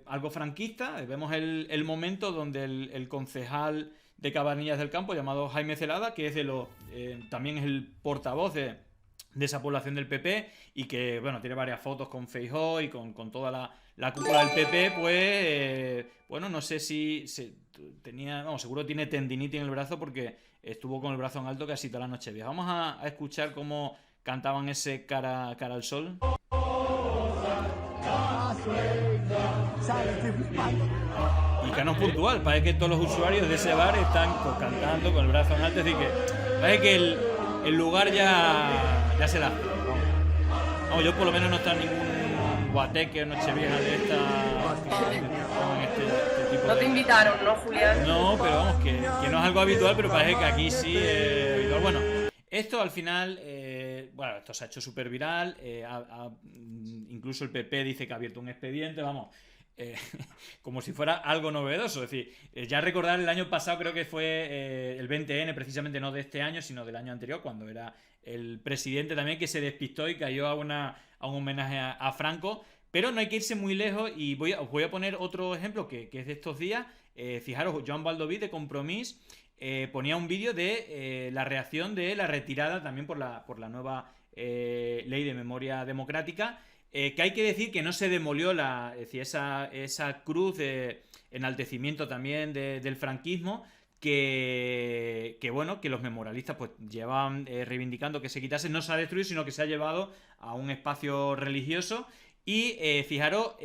algo franquista, vemos el momento donde el concejal de Cabanillas del Campo, llamado Jaime Celada, que es también es el portavoz de esa población del PP y que, bueno, tiene varias fotos con Feijóo y con toda la cúpula del PP, pues, bueno, no sé si tenía, vamos, seguro tiene tendinitis en el brazo porque estuvo con el brazo en alto casi toda la noche vieja. Vamos a escuchar cómo cantaban ese cara al sol. Y que no es puntual, parece que todos los usuarios de ese bar están pues, cantando con el brazo en alto, es decir que parece que el lugar ya se la hace. Vamos, yo por lo menos no está en ningún guateque o nochevieja de esta tipo no te invitaron, ¿no, Julián? No, pero vamos, que no es algo habitual, pero parece que aquí sí es habitual. Bueno, esto al final, bueno, esto se ha hecho súper viral, incluso el PP dice que ha abierto un expediente, vamos, como si fuera algo novedoso. Es decir, ya recordar el año pasado, creo que fue el 20N, precisamente no de este año, sino del año anterior, cuando era el presidente también que se despistó y cayó a un homenaje a Franco. Pero no hay que irse muy lejos y os voy a poner otro ejemplo que es de estos días. Fijaros, Joan Baldoví de Compromís ponía un vídeo de la reacción de la retirada también por la nueva ley de memoria democrática, que hay que decir que no se demolió es decir, esa cruz de enaltecimiento también del franquismo que bueno, que los memorialistas pues llevaban reivindicando que se quitase. No se ha destruido, sino que se ha llevado a un espacio religioso. Y fijaros,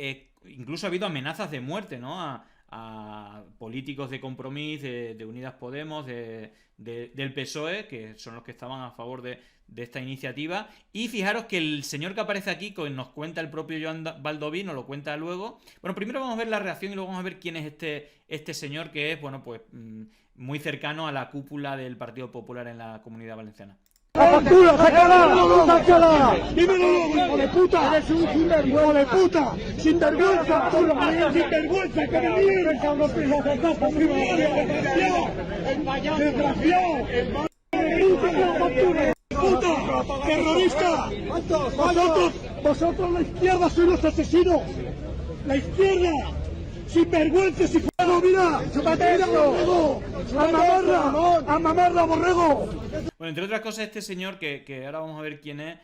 incluso ha habido amenazas de muerte, ¿no? A políticos de Compromís, de Unidas Podemos, del PSOE, que son los que estaban a favor de esta iniciativa. Y fijaros que el señor que aparece aquí, que nos cuenta el propio Joan Baldoví, nos lo cuenta luego. Bueno, primero vamos a ver la reacción y luego vamos a ver quién es este señor que es, bueno, pues muy cercano a la cúpula del Partido Popular en la Comunidad Valenciana. ¡La factura, sácala! ¡Sácala! ¡Dímelo, hijo de puta! ¡Eres un hijo de puta! ¡Sinvergüenza! ¡Sinvergüenza! ¡Que me vienes a los pisos de casa! ¡Desgraciado! ¡Puta! ¡Terrorista! ¡Vosotros la izquierda sois los asesinos! ¡La izquierda! ¡Sinvergüenza! ¡Si fuego! ¡Mira! ¡A mamarra, borrego! Bueno, entre otras cosas, este señor, que ahora vamos a ver quién es,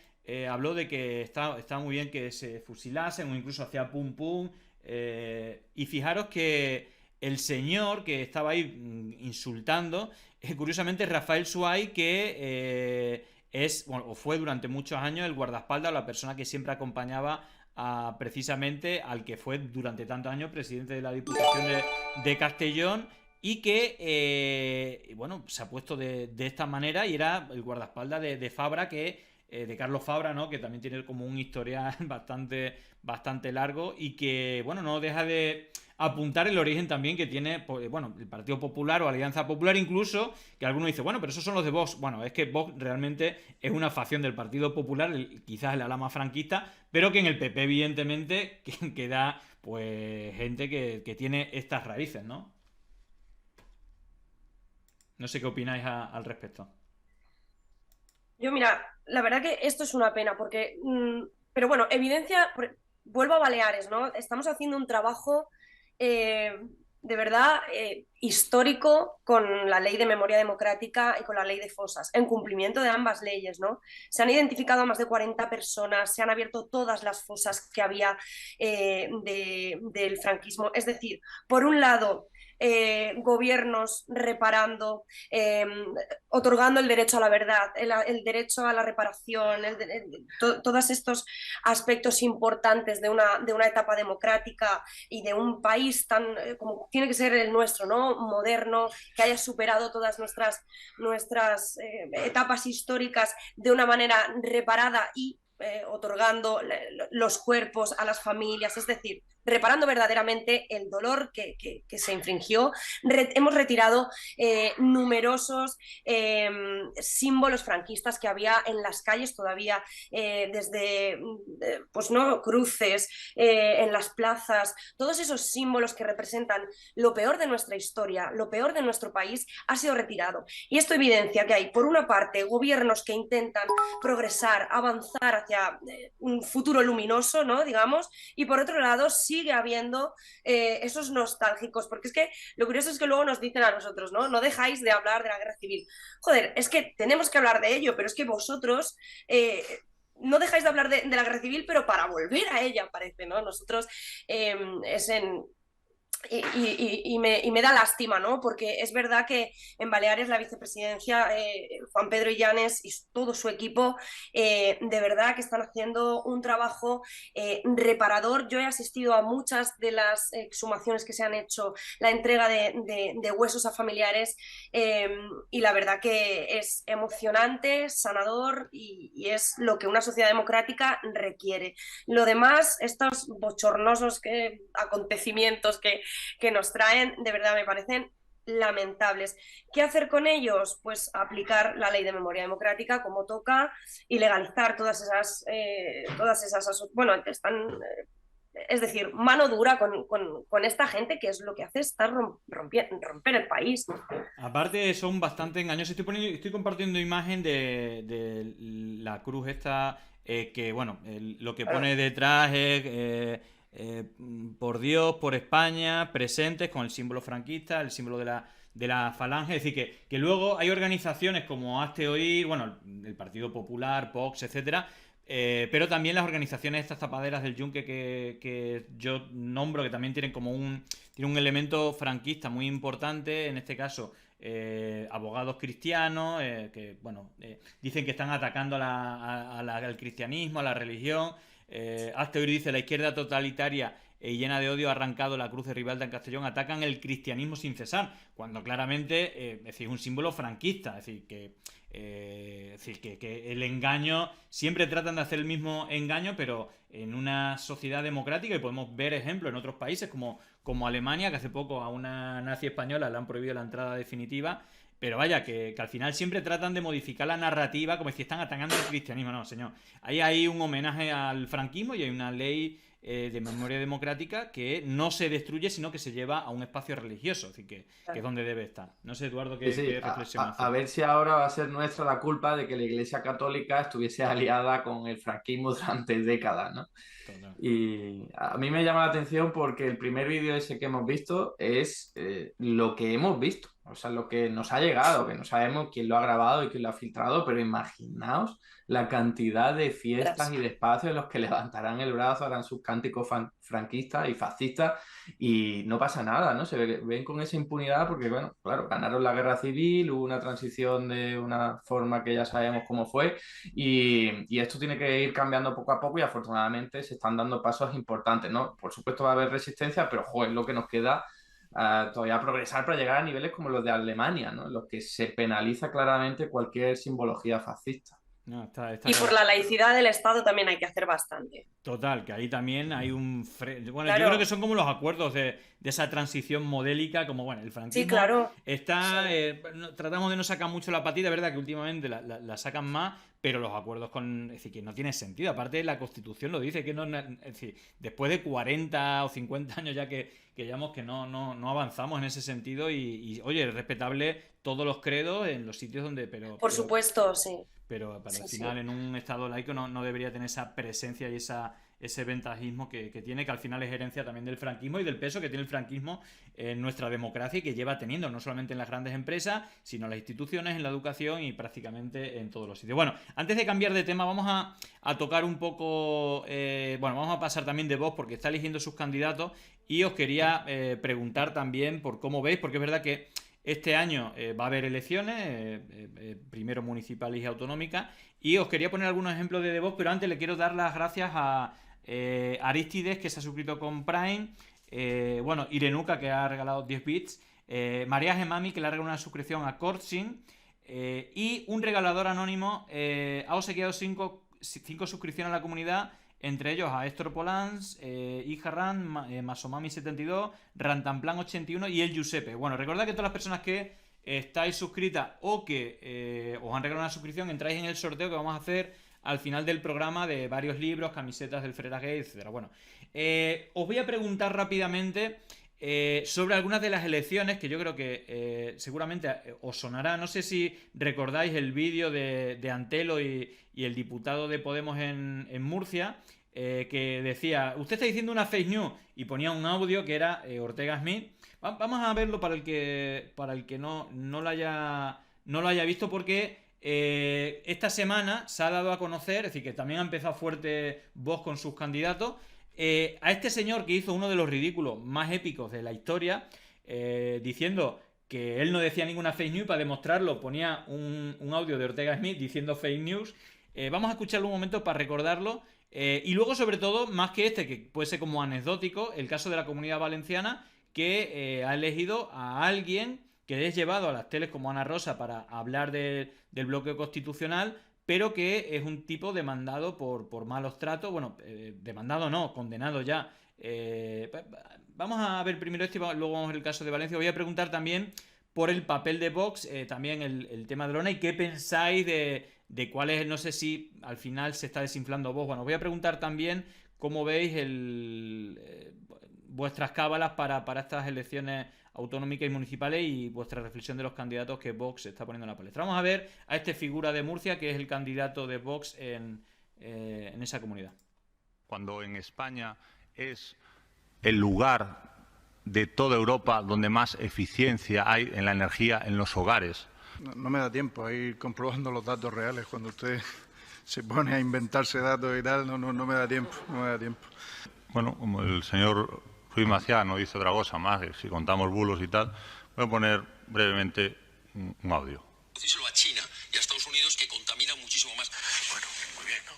habló de que está muy bien que se fusilasen o incluso hacía pum pum. Y fijaros que el señor que estaba ahí insultando, curiosamente es Rafael Suay, que fue durante muchos años el guardaespaldas, la persona que siempre acompañaba precisamente al que fue durante tantos años presidente de la Diputación de Castellón. Y que, bueno, se ha puesto de esta manera y era el guardaespaldas de Fabra, de Carlos Fabra, ¿no? Que también tiene como un historial bastante largo y que, bueno, no deja de apuntar el origen también que tiene, pues, bueno, el Partido Popular o Alianza Popular, incluso, que algunos dicen, bueno, pero esos son los de Vox. Bueno, es que Vox realmente es una facción del Partido Popular, quizás el ala más franquista, pero que en el PP, evidentemente, queda, pues, gente que tiene estas raíces, ¿no? No sé qué opináis al respecto. Yo, mira, la verdad que esto es una pena, porque, pero bueno, vuelvo a Baleares, ¿no? Estamos haciendo un trabajo de verdad histórico con la ley de memoria democrática y con la ley de fosas, en cumplimiento de ambas leyes, ¿no? Se han identificado a más de 40 personas, se han abierto todas las fosas que había del franquismo. Es decir, por un lado, gobiernos reparando, otorgando el derecho a la verdad, el derecho a la reparación, todos estos aspectos importantes de una etapa democrática y de un país tan como tiene que ser el nuestro, ¿no? Moderno, que haya superado todas nuestras etapas históricas de una manera reparada y otorgando los cuerpos a las familias. Es decir, reparando verdaderamente el dolor que se infringió. Hemos retirado numerosos símbolos franquistas que había en las calles todavía, desde pues no cruces en las plazas, todos esos símbolos que representan lo peor de nuestra historia, lo peor de nuestro país, ha sido retirado. Y esto evidencia que hay, por una parte, gobiernos que intentan progresar, avanzar hacia un futuro luminoso, ¿no? Digamos, y por otro lado sigue habiendo esos nostálgicos, porque es que lo curioso es que luego nos dicen a nosotros, ¿no? No dejáis de hablar de la guerra civil. Joder, es que tenemos que hablar de ello, pero es que vosotros no dejáis de hablar de la guerra civil, pero para volver a ella, parece, ¿no? Nosotros es en... Y me da lástima, ¿no? Porque es verdad que en Baleares la vicepresidencia, Juan Pedro Illanes y todo su equipo, de verdad que están haciendo un trabajo reparador. Yo he asistido a muchas de las exhumaciones que se han hecho, la entrega de huesos a familiares, y la verdad que es emocionante, sanador y es lo que una sociedad democrática requiere. Lo demás, estos bochornosos acontecimientos que nos traen, de verdad me parecen lamentables. ¿Qué hacer con ellos? Pues aplicar la ley de memoria democrática como toca y legalizar todas esas bueno, están, es decir, mano dura con esta gente, que es lo que hace estar romper el país. Aparte son bastante engañosos. Estoy compartiendo imagen de la cruz esta, que bueno, lo que pone detrás es por Dios, por España, presentes con el símbolo franquista, el símbolo de la falange. Es decir, que luego hay organizaciones como Hazte Oír, bueno, el Partido Popular, Vox, etcétera, pero también las organizaciones estas tapaderas del Yunque que yo nombro, que también tienen como un elemento franquista muy importante, en este caso abogados cristianos, que bueno, dicen que están atacando al cristianismo, a la religión. Hazte Oír dice: la izquierda totalitaria y llena de odio ha arrancado la cruz de Ribalta en Castellón, atacan el cristianismo sin cesar, cuando claramente es decir, un símbolo franquista. Es decir, que el engaño, siempre tratan de hacer el mismo engaño, pero en una sociedad democrática, y podemos ver ejemplos en otros países como Alemania, que hace poco a una nazi española le han prohibido la entrada definitiva. Pero vaya, que al final siempre tratan de modificar la narrativa como si están atacando al cristianismo. No, señor. Ahí hay un homenaje al franquismo y hay una ley de memoria democrática que no se destruye, sino que se lleva a un espacio religioso. Así que es donde debe estar. No sé, Eduardo, qué reflexión hace. A ver si ahora va a ser nuestra la culpa de que la Iglesia Católica estuviese aliada con el franquismo durante décadas, ¿no? Total. Y a mí me llama la atención porque el primer vídeo ese que hemos visto es lo que hemos visto. O sea, lo que nos ha llegado, que no sabemos quién lo ha grabado y quién lo ha filtrado, pero imaginaos la cantidad de fiestas y de espacios en los que levantarán el brazo, harán sus cánticos franquistas y fascistas y no pasa nada, ¿no? Se ven con esa impunidad porque, bueno, claro, ganaron la guerra civil, hubo una transición de una forma que ya sabemos cómo fue y esto tiene que ir cambiando poco a poco y afortunadamente se están dando pasos importantes, ¿no? Por supuesto va a haber resistencia, pero, joder, lo que nos queda todavía progresar para llegar a niveles como los de Alemania, ¿no? En los que se penaliza claramente cualquier simbología fascista. No, y por la laicidad del Estado también hay que hacer bastante. Total, que ahí también hay un... Bueno, claro. Yo creo que son como los acuerdos de esa transición modélica, como, bueno, el franquismo sí, claro. está... Sí. Tratamos de no sacar mucho la patita, verdad que últimamente la sacan más, pero los acuerdos es decir, que no tiene sentido. Aparte, la Constitución lo dice, que no... Es decir, después de 40 o 50 años ya que digamos que no avanzamos en ese sentido y oye, es respetable todos los credos en los sitios donde... Por supuesto, sí. Pero al final en un Estado laico no debería tener esa presencia y ese ventajismo que tiene, que al final es herencia también del franquismo y del peso que tiene el franquismo en nuestra democracia y que lleva teniendo, no solamente en las grandes empresas, sino en las instituciones, en la educación y prácticamente en todos los sitios. Bueno, antes de cambiar de tema, vamos a tocar un poco... vamos a pasar también de Vox porque está eligiendo sus candidatos y os quería preguntar también por cómo veis, porque es verdad que este año va a haber elecciones, primero municipales y autonómicas, y os quería poner algunos ejemplos de Vox, pero antes le quiero dar las gracias a Aristides, que se ha suscrito con Prime, Irenuca, que ha regalado 10 bits, María Gemami, que le ha regalado una suscripción a Cortsin, y un regalador anónimo ha obsequiado 5 suscripciones a la comunidad entre ellos a Héctor Polans, Ijarran, Masomami72, Rantanplan81 y el Giuseppe. Bueno, recordad que todas las personas que estáis suscritas o que os han regalado una suscripción, entráis en el sorteo que vamos a hacer al final del programa de varios libros, camisetas del Freda Gay, etc. Bueno, os voy a preguntar rápidamente sobre algunas de las elecciones que yo creo que seguramente os sonará. No sé si recordáis el vídeo de Antelo y el diputado de Podemos en Murcia, que decía, usted está diciendo una fake news, y ponía un audio que era Ortega Smith. Vamos a verlo para el que no lo haya visto, porque esta semana se ha dado a conocer, es decir, que también ha empezado fuerte Vox con sus candidatos, a este señor que hizo uno de los ridículos más épicos de la historia, diciendo que él no decía ninguna fake news. Para demostrarlo ponía un audio de Ortega Smith diciendo fake news. Vamos a escucharlo un momento para recordarlo, y luego, sobre todo, más que que puede ser como anecdótico, el caso de la Comunidad Valenciana, que ha elegido a alguien que es llevado a las teles como Ana Rosa para hablar del bloqueo constitucional, pero que es un tipo demandado por malos tratos. Bueno, demandado no, condenado ya. Vamos a ver primero y luego vamos a ver el caso de Valencia. Voy a preguntar también por el papel de Vox, también el tema de Lona, y qué pensáis de cuál es, no sé si al final se está desinflando Vox. Bueno, voy a preguntar también cómo veis vuestras cábalas para estas elecciones autonómicas y municipales, y vuestra reflexión de los candidatos que Vox está poniendo en la palestra. Vamos a ver a este figura de Murcia, que es el candidato de Vox en esa comunidad. Cuando en España es el lugar de toda Europa donde más eficiencia hay en la energía en los hogares. No me da tiempo a ir comprobando los datos reales. Cuando usted se pone a inventarse datos y tal, no me da tiempo, no me da tiempo. Bueno, como el señor Ruiz Maciá no dice otra cosa más, que si contamos bulos y tal, voy a poner brevemente un audio. Decírselo a China y a Estados Unidos, que contamina muchísimo más. Bueno, muy bien, ¿no?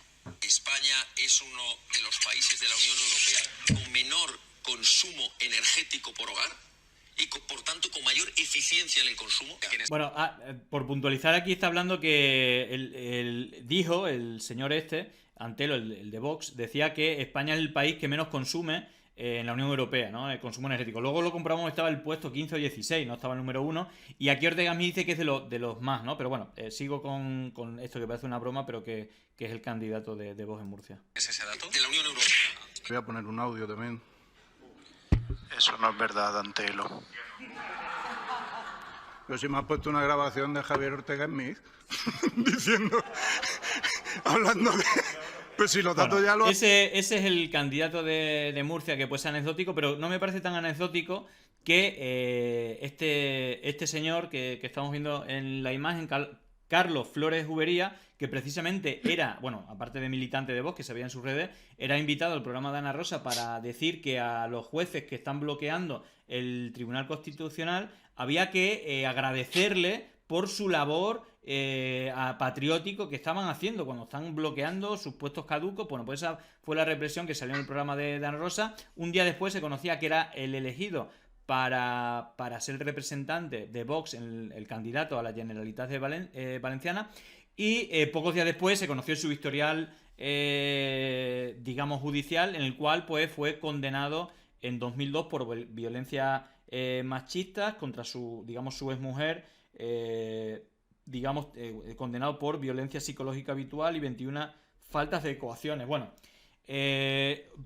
España es uno de los países de la Unión Europea con menor consumo energético por hogar y por tanto con mayor eficiencia en el consumo. Bueno, por puntualizar, aquí está hablando que dijo el señor Antelo, el de Vox, decía que España es el país que menos consume en la Unión Europea, ¿no? El consumo energético. Luego lo comprobamos, estaba el puesto 15 o 16, no estaba el número 1. Y aquí Ortega me dice que es de los más, ¿no? Pero bueno, sigo con esto que parece una broma, pero que es el candidato de Vox en Murcia. ¿Es ese dato? De la Unión Europea. Voy a poner un audio también. Eso no es verdad, Antelo. Pero si me has puesto una grabación de Javier Ortega Smith diciendo, hablando de... Pues si los datos ya lo... Ese es el candidato de Murcia, que puede ser anecdótico, pero no me parece tan anecdótico que este señor que estamos viendo en la imagen, Carlos Flores Ubería, que precisamente era, bueno, aparte de militante de Vox, que se veía en sus redes, era invitado al programa de Ana Rosa para decir que a los jueces que están bloqueando el Tribunal Constitucional había que agradecerle por su labor patriótico que estaban haciendo cuando están bloqueando sus puestos caducos. Bueno, pues esa fue la represión que salió en el programa de Ana Rosa. Un día después se conocía que era el elegido para ser representante de Vox, el candidato a la Generalitat de Valenciana, y pocos días después se conoció su historial, digamos, judicial, en el cual pues fue condenado en 2002 por violencia machista contra su exmujer, condenado por violencia psicológica habitual y 21 faltas de coacciones. Bueno,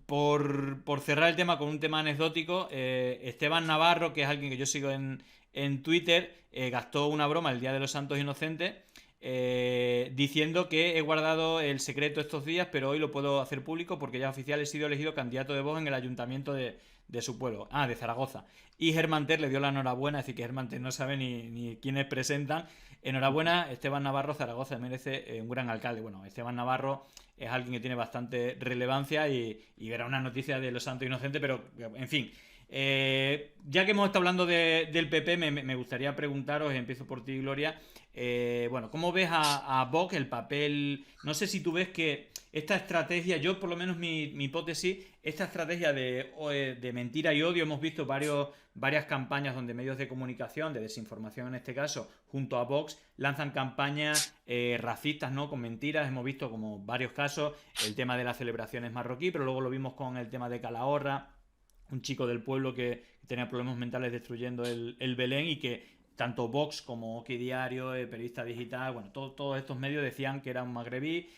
por cerrar el tema con un tema anecdótico, Esteban Navarro, que es alguien que yo sigo en Twitter, gastó una broma el Día de los Santos Inocentes, diciendo que he guardado el secreto estos días, pero hoy lo puedo hacer público porque ya oficial he sido elegido candidato de Vox en el ayuntamiento de su pueblo, de Zaragoza. Y Germán Ter le dio la enhorabuena, es decir, que Germán Ter no sabe ni quiénes presentan. Enhorabuena, Esteban Navarro, Zaragoza merece un gran alcalde. Bueno, Esteban Navarro es alguien que tiene bastante relevancia y verá una noticia de los Santos Inocentes, pero en fin, Ya que hemos estado hablando del PP, me gustaría preguntaros, empiezo por ti, Gloria, bueno, ¿cómo ves a Vox, el papel? No sé si tú ves que esta estrategia, yo por lo menos mi hipótesis, esta estrategia de mentira y odio, hemos visto varias campañas donde medios de comunicación, de desinformación en este caso, junto a Vox, lanzan campañas racistas, ¿no? Con mentiras. Hemos visto como varios casos, el tema de las celebraciones marroquí, pero luego lo vimos con el tema de Calahorra, un chico del pueblo que tenía problemas mentales destruyendo el Belén, y que tanto Vox como OK Diario, Periodista Digital, bueno, todos estos medios decían que era un magrebí.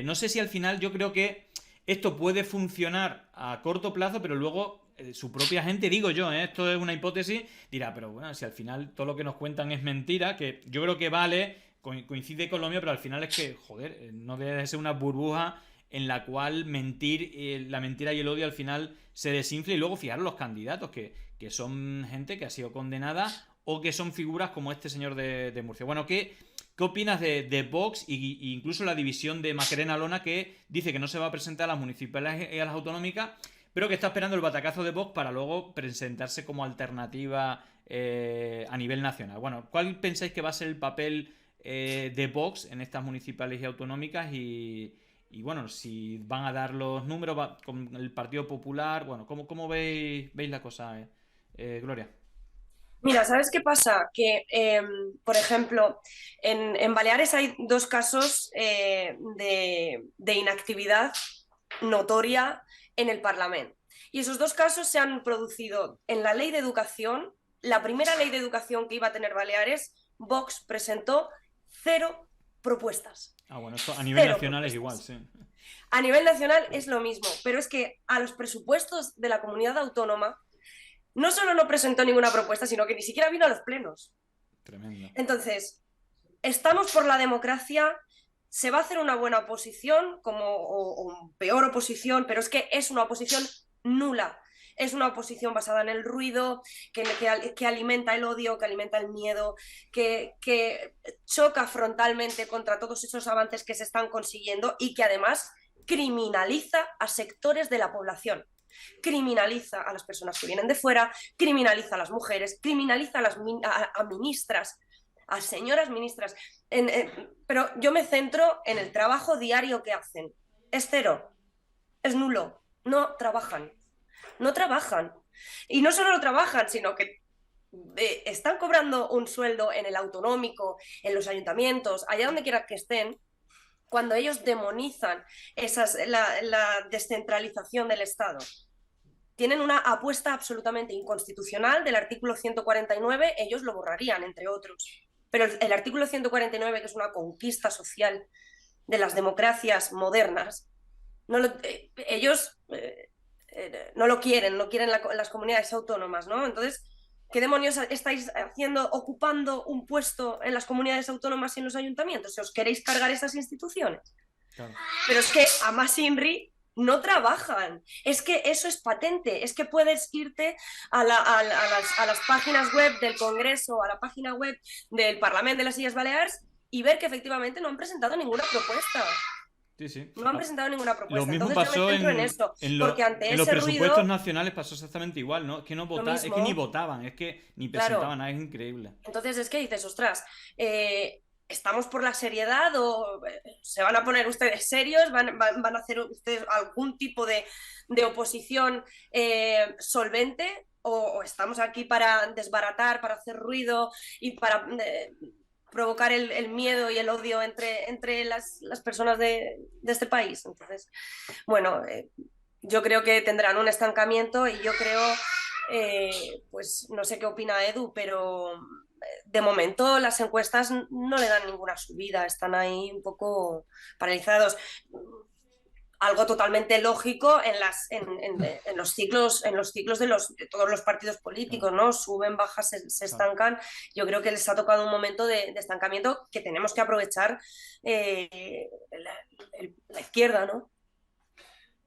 No sé si al final, yo creo que esto puede funcionar a corto plazo, pero luego su propia gente, digo yo, esto es una hipótesis, dirá, pero bueno, si al final todo lo que nos cuentan es mentira, que yo creo que vale, coincide con lo mío, pero al final es que, joder, no debe de ser una burbuja en la cual la mentira y el odio al final se desinfla. Y luego fijaros los candidatos, que son gente que ha sido condenada o que son figuras como este señor de Murcia. Bueno, ¿qué opinas de Vox e incluso la división de Macarena Olona, que dice que no se va a presentar a las municipales y a las autonómicas, pero que está esperando el batacazo de Vox para luego presentarse como alternativa a nivel nacional? Bueno, ¿cuál pensáis que va a ser el papel de Vox en estas municipales y autonómicas? Y bueno, si van a dar los números con el Partido Popular, bueno, ¿cómo veis la cosa, Gloria? Mira, ¿sabes qué pasa? Que, por ejemplo, en Baleares hay 2 casos de inactividad notoria en el Parlamento. Y esos 2 casos se han producido en la ley de educación. La primera ley de educación que iba a tener Baleares, Vox presentó 0 propuestas. Ah, bueno, esto a nivel nacional es igual, sí. A nivel nacional es lo mismo, pero es que a los presupuestos de la comunidad autónoma no solo no presentó ninguna propuesta, sino que ni siquiera vino a los plenos. Tremendo. Entonces, estamos por la democracia, se va a hacer una buena oposición o peor oposición, pero es que es una oposición nula. Es una oposición basada en el ruido, que alimenta el odio, que alimenta el miedo, que choca frontalmente contra todos esos avances que se están consiguiendo y que además criminaliza a sectores de la población. Criminaliza a las personas que vienen de fuera, criminaliza a las mujeres, criminaliza a ministras, a señoras ministras. Pero yo me centro en el trabajo diario que hacen. Es 0, es nulo, no trabajan. No trabajan. Y no solo lo trabajan, sino que están cobrando un sueldo en el autonómico, en los ayuntamientos, allá donde quiera que estén, cuando ellos demonizan la descentralización del Estado. Tienen una apuesta absolutamente inconstitucional del artículo 149, ellos lo borrarían, entre otros. Pero el artículo 149, que es una conquista social de las democracias modernas, ellos no lo quieren, no quieren las comunidades autónomas, ¿no? Entonces, ¿qué demonios estáis haciendo, ocupando un puesto en las comunidades autónomas y en los ayuntamientos? Si os queréis cargar esas instituciones. Claro. Pero es que a más INRI no trabajan. Es que eso es patente. Es que puedes irte a las páginas web del Congreso, a la página web del Parlamento de las Illes Balears y ver que efectivamente no han presentado ninguna propuesta. Sí, sí. No han presentado ninguna propuesta. Lo mismo entonces pasó yo me centro en esto, porque ante en los ese presupuestos ruido, nacionales pasó exactamente igual, ¿no? Es que es que ni votaban, es que ni presentaban nada, es increíble. Entonces es que dices, ostras, ¿estamos por la seriedad o se van a poner ustedes serios? ¿Van a hacer ustedes algún tipo de oposición solvente? ¿O estamos aquí para desbaratar, para hacer ruido y para provocar el miedo y el odio entre las personas de este país? Entonces, bueno, yo creo que tendrán un estancamiento y yo creo, pues no sé qué opina Edu, pero de momento las encuestas no le dan ninguna subida, están ahí un poco paralizados. Algo totalmente lógico en los ciclos de todos los partidos políticos, ¿no? Suben, bajan, se estancan. Yo creo que les ha tocado un momento de estancamiento que tenemos que aprovechar la izquierda, ¿no?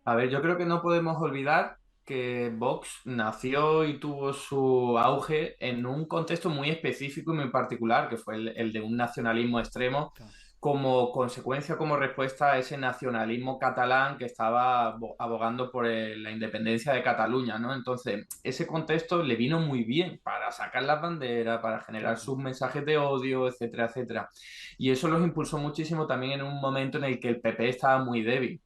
A ver, yo creo que no podemos olvidar que Vox nació y tuvo su auge en un contexto muy específico y muy particular, que fue el de un nacionalismo extremo como consecuencia, como respuesta a ese nacionalismo catalán que estaba abogando por la independencia de Cataluña, ¿no? Entonces, ese contexto le vino muy bien para sacar las banderas, para generar sus mensajes de odio, etcétera, etcétera. Y eso los impulsó muchísimo también en un momento en el que el PP estaba muy débil.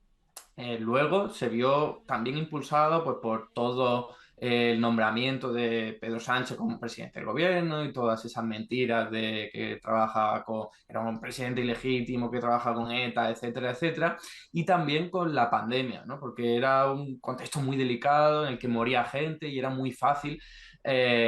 Luego se vio también impulsado pues, por todo el nombramiento de Pedro Sánchez como presidente del gobierno y todas esas mentiras de que trabajaba con, era un presidente ilegítimo que trabaja con ETA, etcétera, etcétera, y también con la pandemia, ¿no? Porque era un contexto muy delicado en el que moría gente y era muy fácil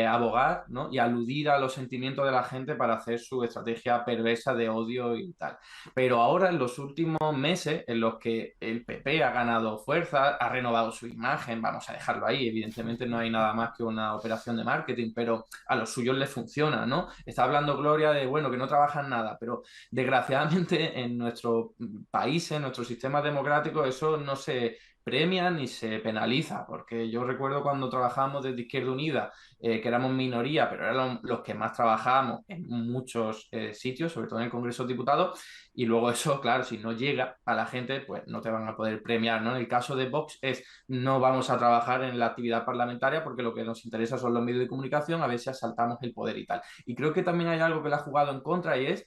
abogar, ¿no? Y aludir a los sentimientos de la gente para hacer su estrategia perversa de odio y tal. Pero ahora, en los últimos meses, en los que el PP ha ganado fuerza, ha renovado su imagen, vamos a dejarlo ahí, evidentemente no hay nada más que una operación de marketing, pero a los suyos les funciona, ¿no? Está hablando Gloria de, bueno, que no trabajan nada, pero desgraciadamente en nuestro país, en nuestro sistema democrático, eso no se premia ni se penaliza, porque yo recuerdo cuando trabajábamos desde Izquierda Unida, que éramos minoría, pero eran los que más trabajábamos en muchos sitios, sobre todo en el Congreso de Diputados, y luego eso, claro, si no llega a la gente, pues no te van a poder premiar, ¿no? En el caso de Vox es, no vamos a trabajar en la actividad parlamentaria porque lo que nos interesa son los medios de comunicación, a ver si asaltamos el poder y tal. Y creo que también hay algo que le ha jugado en contra y es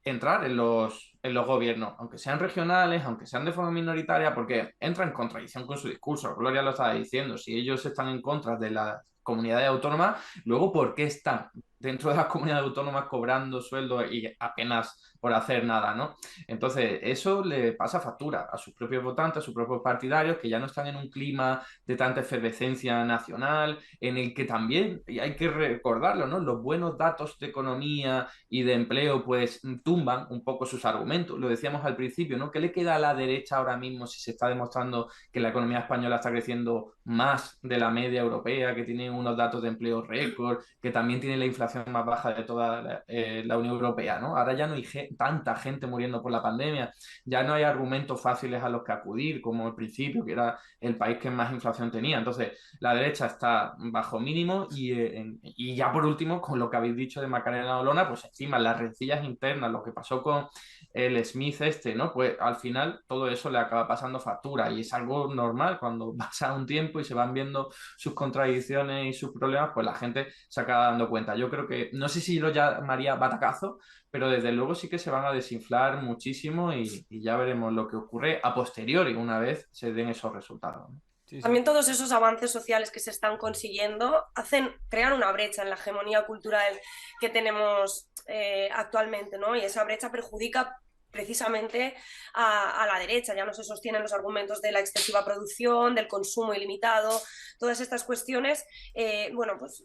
entrar en los gobiernos, aunque sean regionales, aunque sean de forma minoritaria, porque entra en contradicción con su discurso. Gloria lo estaba diciendo, si ellos están en contra de las comunidades autónomas, luego, ¿por qué están dentro de las comunidades autónomas cobrando sueldo y apenas por hacer nada, ¿no? Entonces, eso le pasa factura a sus propios votantes, a sus propios partidarios, que ya no están en un clima de tanta efervescencia nacional, en el que también, y hay que recordarlo, ¿no? Los buenos datos de economía y de empleo, pues tumban un poco sus argumentos. Lo decíamos al principio, ¿no? ¿Qué le queda a la derecha ahora mismo si se está demostrando que la economía española está creciendo más de la media europea, que tiene unos datos de empleo récord, que también tiene la inflación más baja de toda la Unión Europea, ¿no? Ahora ya no hay tanta gente muriendo por la pandemia, ya no hay argumentos fáciles a los que acudir, como al principio, que era el país que más inflación tenía. Entonces, la derecha está bajo mínimo y ya por último, con lo que habéis dicho de Macarena Olona, pues encima las rencillas internas, lo que pasó con el Smith ¿no? Pues al final todo eso le acaba pasando factura y es algo normal cuando pasa un tiempo y se van viendo sus contradicciones y sus problemas, pues la gente se acaba dando cuenta. Yo creo que, no sé si lo llamaría batacazo, pero desde luego sí que se van a desinflar muchísimo y ya veremos lo que ocurre a posteriori una vez se den esos resultados, ¿no? También todos esos avances sociales que se están consiguiendo crean una brecha en la hegemonía cultural que tenemos actualmente, ¿no? Y esa brecha perjudica precisamente a la derecha. Ya no se sostienen los argumentos de la excesiva producción, del consumo ilimitado, todas estas cuestiones, bueno, pues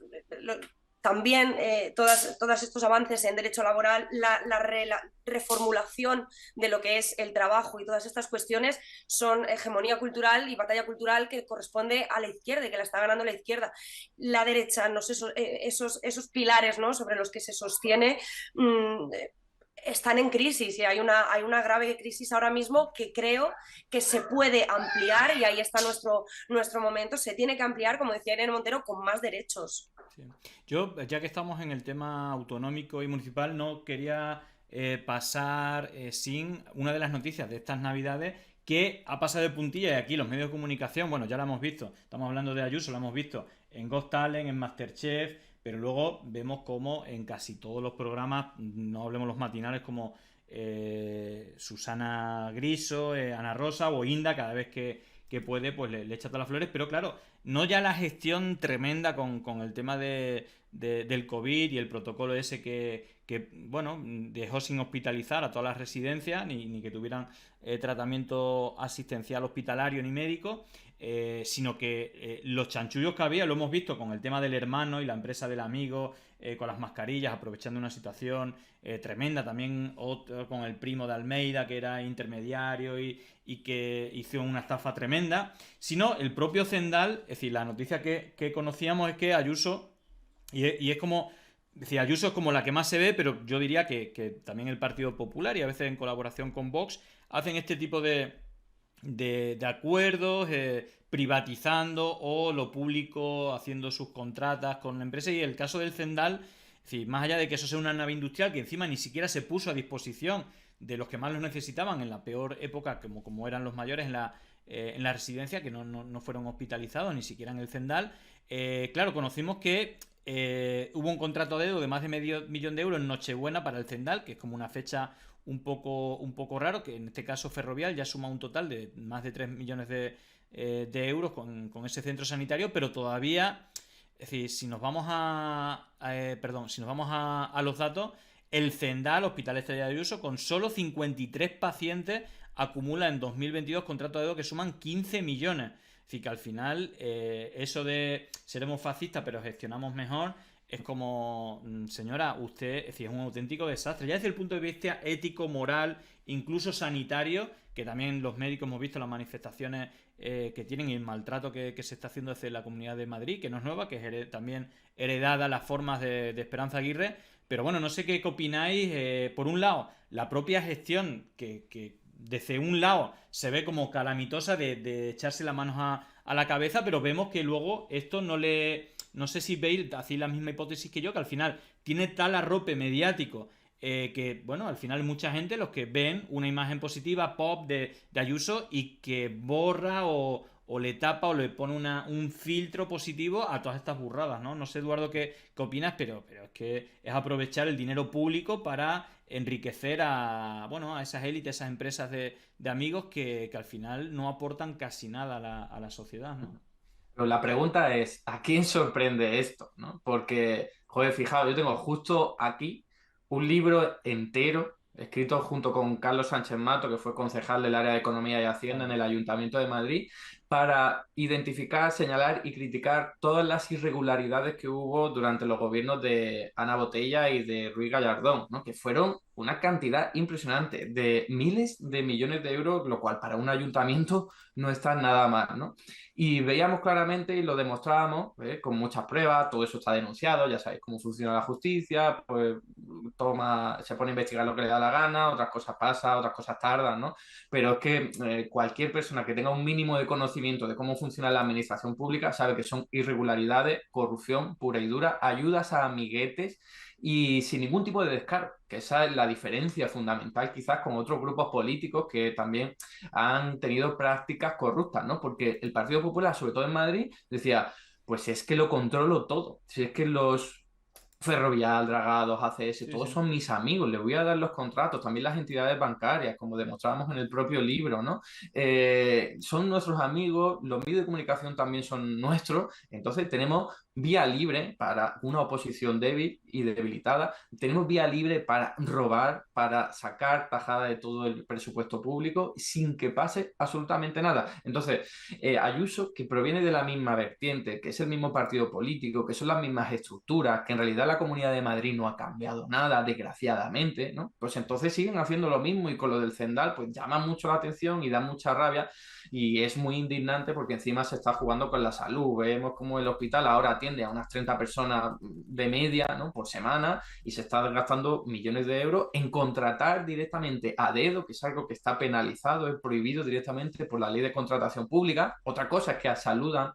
también todos estos avances en derecho laboral, la reformulación de lo que es el trabajo y todas estas cuestiones son hegemonía cultural y batalla cultural que corresponde a la izquierda y que la está ganando la izquierda. La derecha, no sé, esos pilares, ¿no?, sobre los que se sostiene, están en crisis y hay una grave crisis ahora mismo que creo que se puede ampliar y ahí está nuestro momento. Se tiene que ampliar, como decía Irene Montero, con más derechos. Sí. Yo, ya que estamos en el tema autonómico y municipal, no quería pasar sin una de las noticias de estas navidades que ha pasado de puntilla y aquí los medios de comunicación, bueno, ya lo hemos visto, estamos hablando de Ayuso, lo hemos visto en Got Talent, en Masterchef, pero luego vemos como en casi todos los programas, no hablemos los matinales, como Susana Griso, Ana Rosa o Inda, cada vez que puede, pues le echa todas las flores, pero claro, no ya la gestión tremenda con el tema del COVID y el protocolo ese que bueno, dejó sin hospitalizar a todas las residencias, ni que tuvieran tratamiento asistencial hospitalario ni médico, sino que los chanchullos que había, lo hemos visto con el tema del hermano y la empresa del amigo, con las mascarillas, aprovechando una situación tremenda, también otro con el primo de Almeida, que era intermediario y que hizo una estafa tremenda, sino el propio Zendal. Es decir, la noticia que conocíamos es que Ayuso, y es como, es decir, Ayuso es como la que más se ve, pero yo diría que también el Partido Popular, y a veces en colaboración con Vox, hacen este tipo de acuerdos, privatizando o lo público haciendo sus contratas con la empresa. Y el caso del Zendal Es decir, más allá de que eso sea una nave industrial que encima ni siquiera se puso a disposición de los que más lo necesitaban en la peor época, como eran los mayores en la residencia, que no fueron hospitalizados, ni siquiera en el Zendal. Claro, conocimos que hubo un contrato a dedo de más de medio millón de euros en Nochebuena para el Zendal, que es como una fecha un poco raro, que en este caso Ferrovial ya suma un total de más de 3 millones de euros con ese centro sanitario, pero todavía, es decir, si nos vamos a los datos, el Zendal, Hospital Estrella de Ayuso, con solo 53 pacientes, acumula en 2022 contratos de dedo que suman 15 millones. Es decir, que al final eso de seremos fascistas pero gestionamos mejor es como, señora, usted, es decir, es un auténtico desastre. Ya desde el punto de vista ético, moral, incluso sanitario, que también los médicos hemos visto las manifestaciones que tienen y el maltrato que se está haciendo desde la Comunidad de Madrid, que no es nueva, que es también heredada las formas de Esperanza Aguirre. Pero bueno, no sé qué opináis. Por un lado, la propia gestión que desde un lado se ve como calamitosa de echarse las manos a la cabeza, pero vemos que luego esto no sé si veis, hacéis la misma hipótesis que yo, que al final tiene tal arrope mediático que, bueno, al final mucha gente los que ven una imagen positiva, pop de Ayuso y que borra o le tapa o le pone un filtro positivo a todas estas burradas, ¿no? No sé, Eduardo, qué opinas, pero es que es aprovechar el dinero público para enriquecer a esas élites, esas empresas de amigos que al final no aportan casi nada a la sociedad, ¿no? Pero la pregunta es, ¿a quién sorprende esto, ¿no? Porque, joder, fijaos, yo tengo justo aquí un libro entero escrito junto con Carlos Sánchez Mato, que fue concejal del área de Economía y Hacienda en el Ayuntamiento de Madrid, para identificar, señalar y criticar todas las irregularidades que hubo durante los gobiernos de Ana Botella y de Ruiz Gallardón, ¿no? Que fueron una cantidad impresionante de miles de millones de euros, lo cual para un ayuntamiento no está nada mal, ¿no? Y veíamos claramente y lo demostrábamos con muchas pruebas, todo eso está denunciado, ya sabéis cómo funciona la justicia, pues se pone a investigar lo que le da la gana, otras cosas pasan, otras cosas tardan, ¿no? Pero es que cualquier persona que tenga un mínimo de conocimiento de cómo funciona la administración pública sabe que son irregularidades, corrupción pura y dura, ayudas a amiguetes y sin ningún tipo de descaro, que esa es la diferencia fundamental quizás con otros grupos políticos que también han tenido prácticas corruptas, ¿no? Porque el Partido Popular, sobre todo en Madrid, decía, pues es que lo controlo todo, si es que los Ferrovial, Dragados, ACS, todos son mis amigos, les voy a dar los contratos, también las entidades bancarias, como demostrábamos en el propio libro, ¿no? Son nuestros amigos, los medios de comunicación también son nuestros, entonces tenemos vía libre para una oposición débil y debilitada, tenemos vía libre para robar, para sacar tajada de todo el presupuesto público sin que pase absolutamente nada. Entonces, Ayuso, que proviene de la misma vertiente, que es el mismo partido político, que son las mismas estructuras, que en realidad la Comunidad de Madrid no ha cambiado nada, desgraciadamente, ¿no? Pues entonces siguen haciendo lo mismo y con lo del Zendal pues llama mucho la atención y da mucha rabia y es muy indignante porque encima se está jugando con la salud. Vemos como el hospital ahora atiende a unas 30 personas de media, ¿no? Por semana y se está gastando millones de euros en contratar directamente a dedo, que es algo que está penalizado, es prohibido directamente por la ley de contratación pública. Otra cosa es que saludan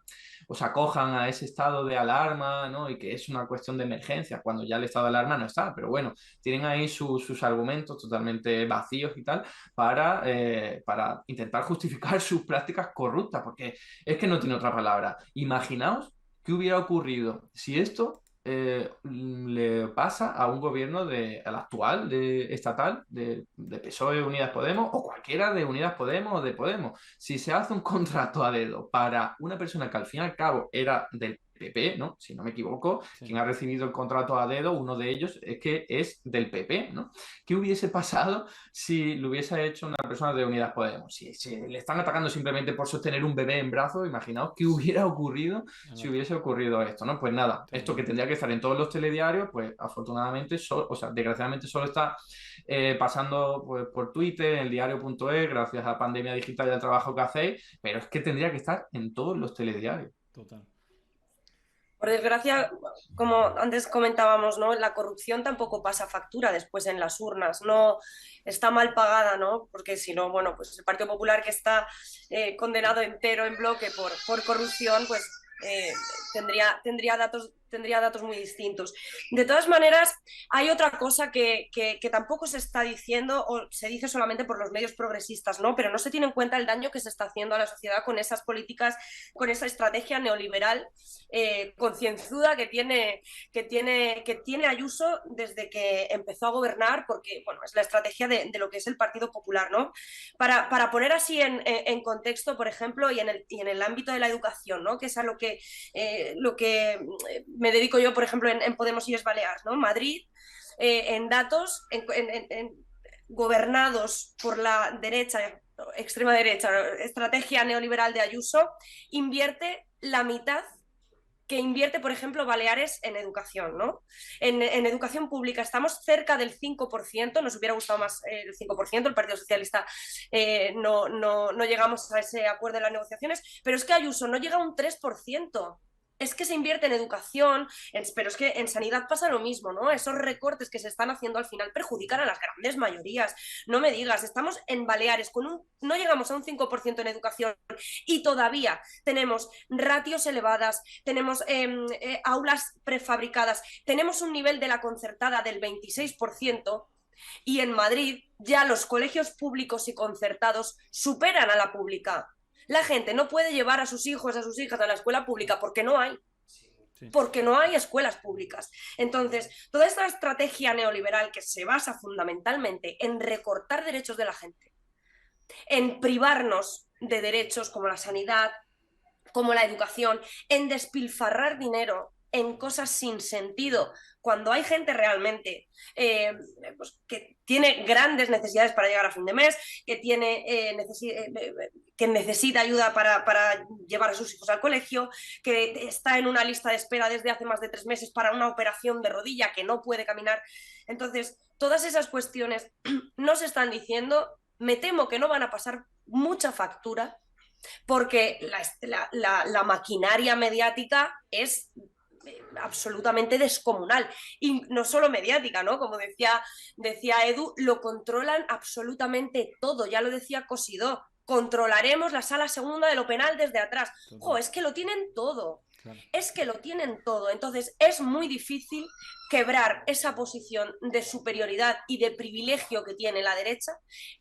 o se acojan a ese estado de alarma, ¿no? Y que es una cuestión de emergencia, cuando ya el estado de alarma no está, pero bueno, tienen ahí sus argumentos totalmente vacíos y tal para intentar justificar sus prácticas corruptas, porque es que no tiene otra palabra. Imaginaos qué hubiera ocurrido si esto le pasa a un gobierno al actual estatal de PSOE, Unidas Podemos o cualquiera de Unidas Podemos o de Podemos. Si se hace un contrato a dedo para una persona que al fin y al cabo era del PP, ¿no? Si no me equivoco, quien ha recibido el contrato a dedo, uno de ellos es que es del PP, ¿no? ¿Qué hubiese pasado si lo hubiese hecho una persona de Unidas Podemos? Si le están atacando simplemente por sostener un bebé en brazos, imaginaos qué hubiera ocurrido si hubiese ocurrido esto, ¿no? Pues nada, esto que tendría que estar en todos los telediarios, pues afortunadamente, desgraciadamente solo está pasando pues, por Twitter, en el diario.es, gracias a Pandemia Digital y al trabajo que hacéis, pero es que tendría que estar en todos los telediarios. Total. Por desgracia, como antes comentábamos, ¿no? La corrupción tampoco pasa factura después en las urnas, no está mal pagada, ¿no? Porque si no, bueno, pues el Partido Popular que está condenado entero en bloque por corrupción, pues tendría datos tendría datos muy distintos. De todas maneras, hay otra cosa que tampoco se está diciendo o se dice solamente por los medios progresistas, ¿no? Pero no se tiene en cuenta el daño que se está haciendo a la sociedad con esas políticas, con esa estrategia neoliberal concienzuda que tiene Ayuso desde que empezó a gobernar, porque bueno, es la estrategia de lo que es el Partido Popular, ¿no? Para poner así en contexto, por ejemplo, y en el ámbito de la educación, ¿no? Que es a lo que me dedico yo, por ejemplo, en Podemos y Baleares, ¿no? Madrid, en datos, gobernados por la derecha, extrema derecha, estrategia neoliberal de Ayuso, invierte la mitad que invierte, por ejemplo, Baleares en educación, ¿no? En educación pública estamos cerca del 5%, nos hubiera gustado más el 5%, el Partido Socialista no llegamos a ese acuerdo en las negociaciones, pero es que Ayuso no llega a un 3%. Es que se invierte en educación, pero es que en sanidad pasa lo mismo, ¿no? Esos recortes que se están haciendo al final perjudican a las grandes mayorías. No me digas, estamos en Baleares, no llegamos a un 5% en educación y todavía tenemos ratios elevadas, tenemos aulas prefabricadas, tenemos un nivel de la concertada del 26%. Y en Madrid ya los colegios públicos y concertados superan a la pública. La gente no puede llevar a sus hijos, a sus hijas a la escuela pública porque no hay. Porque no hay escuelas públicas. Entonces, toda esta estrategia neoliberal que se basa fundamentalmente en recortar derechos de la gente, en privarnos de derechos como la sanidad, como la educación, en despilfarrar dinero en cosas sin sentido, cuando hay gente realmente pues, que tiene grandes necesidades para llegar a fin de mes, que necesita ayuda para llevar a sus hijos al colegio, que está en una lista de espera desde hace más de 3 meses para una operación de rodilla, que no puede caminar. Entonces, todas esas cuestiones no se están diciendo. Me temo que no van a pasar mucha factura, porque la maquinaria mediática es absolutamente descomunal, y no solo mediática, ¿no? Como decía Edu, lo controlan absolutamente todo, ya lo decía Cosidó, controlaremos la sala segunda de lo penal desde atrás. Es que lo tienen todo. Claro. Es que lo tienen todo. Entonces es muy difícil quebrar esa posición de superioridad y de privilegio que tiene la derecha.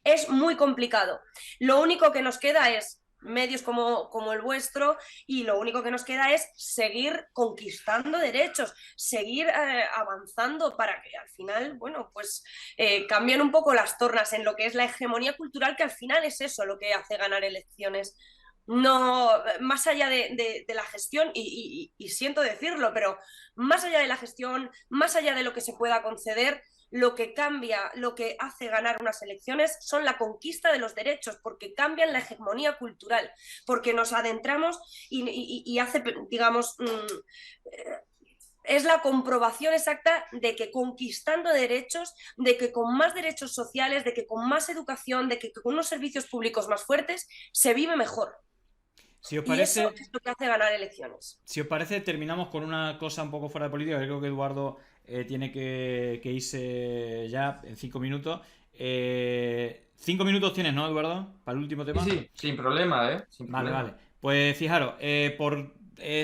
Es muy complicado. Lo único que nos queda es medios como el vuestro, y lo único que nos queda es seguir conquistando derechos, seguir avanzando para que al final, bueno, pues cambien un poco las tornas en lo que es la hegemonía cultural, que al final es eso lo que hace ganar elecciones. No, más allá de la gestión, y siento decirlo, pero más allá de la gestión, más allá de lo que se pueda conceder, lo que cambia, lo que hace ganar unas elecciones son la conquista de los derechos, porque cambian la hegemonía cultural, porque nos adentramos y hace, digamos, es la comprobación exacta de que conquistando derechos, de que con más derechos sociales, de que con más educación, de que con unos servicios públicos más fuertes, se vive mejor. Si os parece, y eso es lo que hace ganar elecciones. Si os parece, terminamos con una cosa un poco fuera de política, que creo que Eduardo tiene que irse ya en 5 minutos. 5 minutos tienes, ¿no, Eduardo? Para el último tema. Sí, sin problema, sin vale, problema. Vale. Pues fijaros, por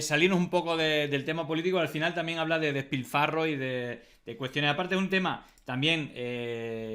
salirnos un poco del tema político, al final también habla de despilfarro y de cuestiones. Aparte, es un tema también,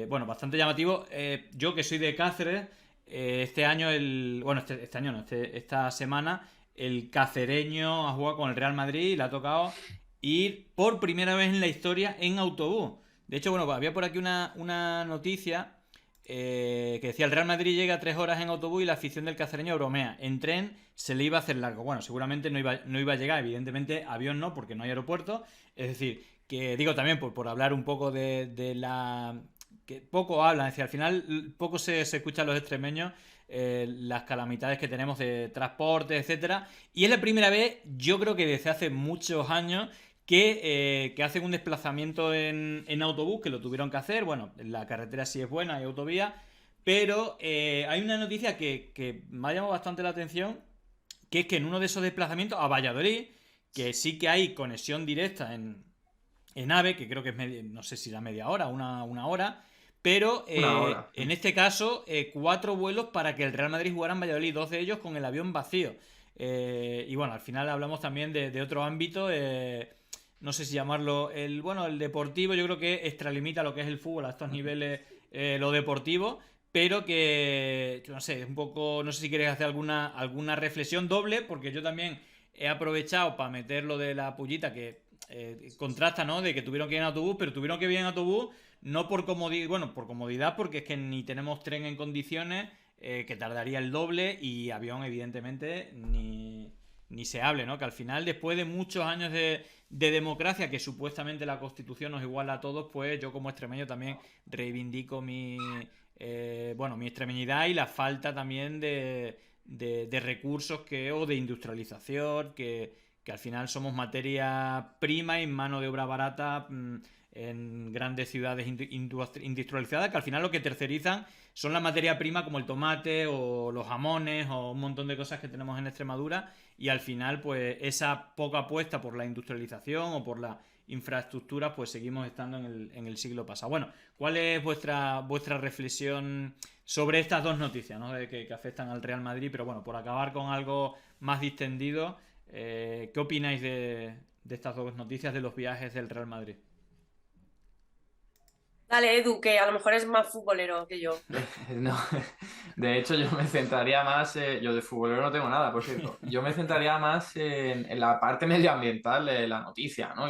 bueno, bastante llamativo. Yo que soy de Cáceres, este año, esta semana, el cacereño ha jugado con el Real Madrid y le ha tocado ir por primera vez en la historia en autobús. De hecho, bueno, había por aquí una noticia que decía: el Real Madrid llega a 3 horas en autobús y la afición del cacereño bromea. En tren se le iba a hacer largo. Bueno, seguramente no iba a llegar, evidentemente avión no, porque no hay aeropuerto. Es decir, que digo también por hablar un poco de la... que poco hablan, es decir, al final poco se escuchan los extremeños las calamidades que tenemos de transporte, etcétera. Y es la primera vez, yo creo que desde hace muchos años, que hacen un desplazamiento en autobús, que lo tuvieron que hacer. Bueno, la carretera sí es buena, hay autovía, pero hay una noticia que me ha llamado bastante la atención, que es que en uno de esos desplazamientos a Valladolid, que sí que hay conexión directa en AVE, que creo que es no sé si la media hora, una hora, pero en este caso 4 vuelos para que el Real Madrid jugara en Valladolid, 2 de ellos con el avión vacío. Y bueno, al final hablamos también de otro ámbito, no sé si llamarlo, el deportivo, yo creo que extralimita lo que es el fútbol a estos niveles, lo deportivo, pero que, no sé, un poco, no sé si quieres hacer alguna reflexión doble, porque yo también he aprovechado para meter lo de la pullita, que contrasta, ¿no? De que tuvieron que ir en autobús, pero tuvieron que ir en autobús no por comodidad, bueno, por comodidad, porque es que ni tenemos tren en condiciones, que tardaría el doble, y avión, evidentemente, ni se hable, ¿no? Que al final, después de muchos años de democracia, que supuestamente la Constitución nos iguala a todos, pues yo como extremeño también reivindico mi extremeñidad y la falta también de recursos o de industrialización, que al final somos materia prima y mano de obra barata en grandes ciudades industrializadas, que al final lo que tercerizan son la materia prima, como el tomate o los jamones o un montón de cosas que tenemos en Extremadura, y al final pues esa poca apuesta por la industrialización o por la infraestructura, pues seguimos estando en el siglo pasado. Bueno, ¿cuál es vuestra reflexión sobre estas dos noticias, ¿no? que afectan al Real Madrid? Pero bueno, por acabar con algo más distendido, ¿qué opináis de estas dos noticias de los viajes del Real Madrid? Dale, Edu, que a lo mejor es más futbolero que yo. No, de hecho yo me centraría más, yo de futbolero no tengo nada, por cierto, yo me centraría más en la parte medioambiental de la noticia, ¿no?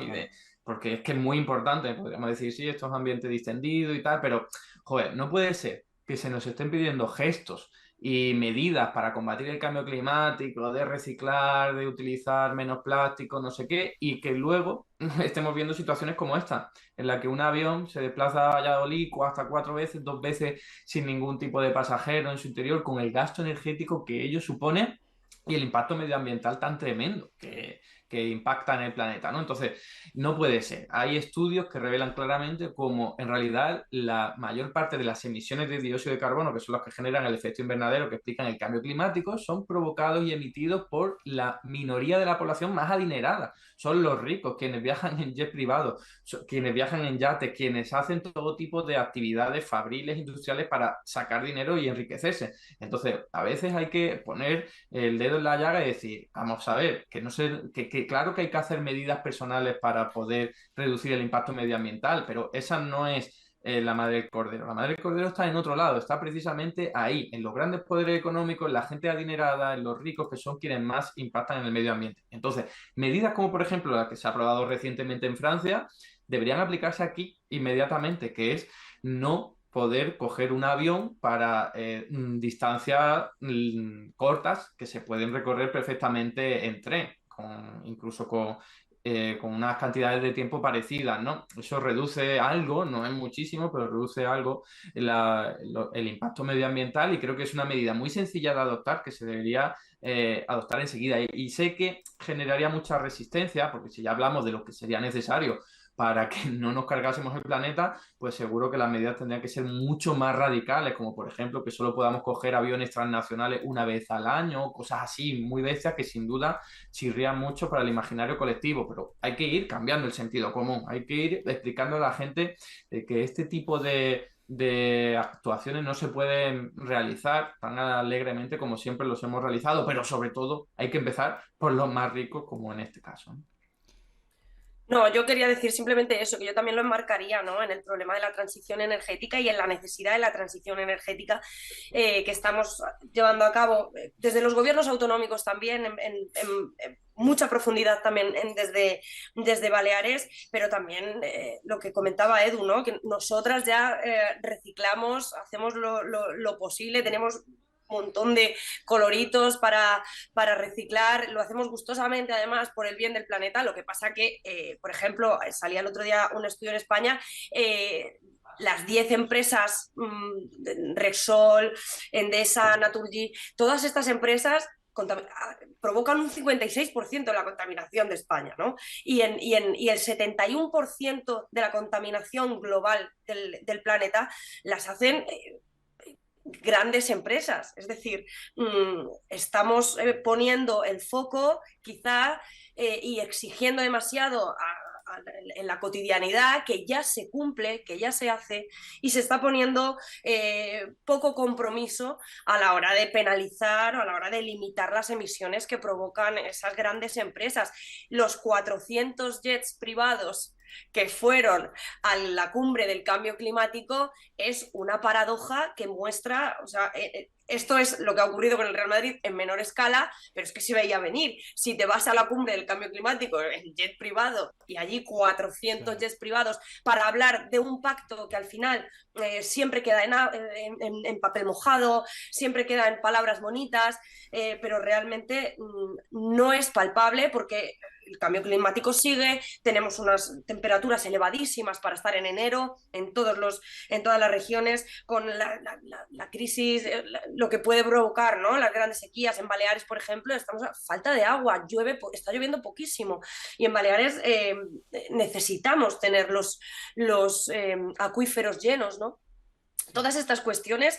Porque es que es muy importante, podríamos decir, sí, esto es ambiente distendido y tal, pero, joder, no puede ser que se nos estén pidiendo gestos y medidas para combatir el cambio climático, de reciclar, de utilizar menos plástico, no sé qué, y que luego estemos viendo situaciones como esta, en la que un avión se desplaza a Valladolid hasta 4 veces, 2 veces sin ningún tipo de pasajero en su interior, con el gasto energético que ello supone y el impacto medioambiental tan tremendo que impacta en el planeta, ¿no? Entonces, no puede ser. Hay estudios que revelan claramente cómo en realidad la mayor parte de las emisiones de dióxido de carbono, que son las que generan el efecto invernadero que explican el cambio climático, son provocados y emitidos por la minoría de la población más adinerada. Son los ricos, quienes viajan en jet privados, quienes viajan en yates, quienes hacen todo tipo de actividades fabriles, industriales para sacar dinero y enriquecerse. Entonces, a veces hay que poner el dedo en la llaga y decir, vamos a ver, que claro que hay que hacer medidas personales para poder reducir el impacto medioambiental, pero esa no es la madre del cordero. La madre del cordero está en otro lado, está precisamente ahí, en los grandes poderes económicos, en la gente adinerada, en los ricos, que son quienes más impactan en el medio ambiente. Entonces, medidas como por ejemplo la que se ha aprobado recientemente en Francia, deberían aplicarse aquí inmediatamente, que es no poder coger un avión para distancias cortas que se pueden recorrer perfectamente en tren, incluso con unas cantidades de tiempo parecidas, ¿no? Eso reduce algo, no es muchísimo, pero reduce algo el impacto medioambiental, y creo que es una medida muy sencilla de adoptar que se debería adoptar enseguida. Y sé que generaría mucha resistencia, porque si ya hablamos de lo que sería necesario para que no nos cargásemos el planeta, pues seguro que las medidas tendrían que ser mucho más radicales, como por ejemplo que solo podamos coger aviones transnacionales una vez al año, cosas así muy bestias que sin duda chirrían mucho para el imaginario colectivo. Pero hay que ir cambiando el sentido común, hay que ir explicando a la gente que este tipo de actuaciones no se pueden realizar tan alegremente como siempre los hemos realizado, pero sobre todo hay que empezar por los más ricos, como en este caso, ¿no? No, yo quería decir simplemente eso, que yo también lo enmarcaría, ¿no?, en el problema de la transición energética y en la necesidad de la transición energética que estamos llevando a cabo desde los gobiernos autonómicos también, en mucha profundidad también desde Baleares, pero también lo que comentaba Edu, ¿no?, que nosotras ya reciclamos, hacemos lo posible, tenemos montón de coloritos para reciclar, lo hacemos gustosamente además por el bien del planeta. Lo que pasa que, por ejemplo, salía el otro día un estudio en España, las 10 empresas, Repsol, Endesa, Naturgy, todas estas empresas provocan un 56% de la contaminación de España, ¿no? Y el 71% de la contaminación global del planeta las hacen grandes empresas. Es decir, estamos poniendo el foco quizá y exigiendo demasiado en la cotidianidad, que ya se cumple, que ya se hace, y se está poniendo poco compromiso a la hora de penalizar o a la hora de limitar las emisiones que provocan esas grandes empresas. Los 400 jets privados que fueron a la cumbre del cambio climático es una paradoja que muestra, o sea, esto es lo que ha ocurrido con el Real Madrid en menor escala, pero es que se veía venir. Si te vas a la cumbre del cambio climático en jet privado y allí 400 jets privados para hablar de un pacto que al final siempre queda en papel mojado, siempre queda en palabras bonitas, pero realmente no es palpable porque el cambio climático sigue, tenemos unas temperaturas elevadísimas para estar en enero en todas las regiones, con la crisis, lo que puede provocar, ¿no? Las grandes sequías. En Baleares, por ejemplo, estamos a falta de agua, está lloviendo poquísimo, y en Baleares necesitamos tener los acuíferos llenos, ¿no? Todas estas cuestiones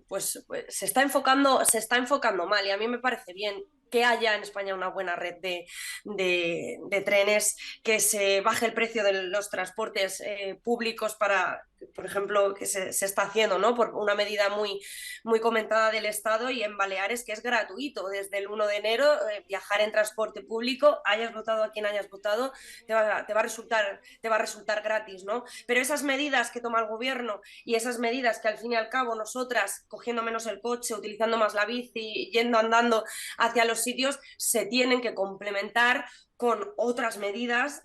pues se está enfocando mal, y a mí me parece bien que haya en España una buena red de trenes, que se baje el precio de los transportes públicos para, por ejemplo, que se está haciendo, ¿no? Por una medida muy, muy comentada del Estado, y en Baleares que es gratuito desde el 1 de enero viajar en transporte público, hayas votado a quien hayas votado, te va a resultar gratis, ¿no? Pero esas medidas que toma el gobierno y esas medidas que al fin y al cabo nosotras, cogiendo menos el coche, utilizando más la bici, yendo andando hacia los sitios, se tienen que complementar con otras medidas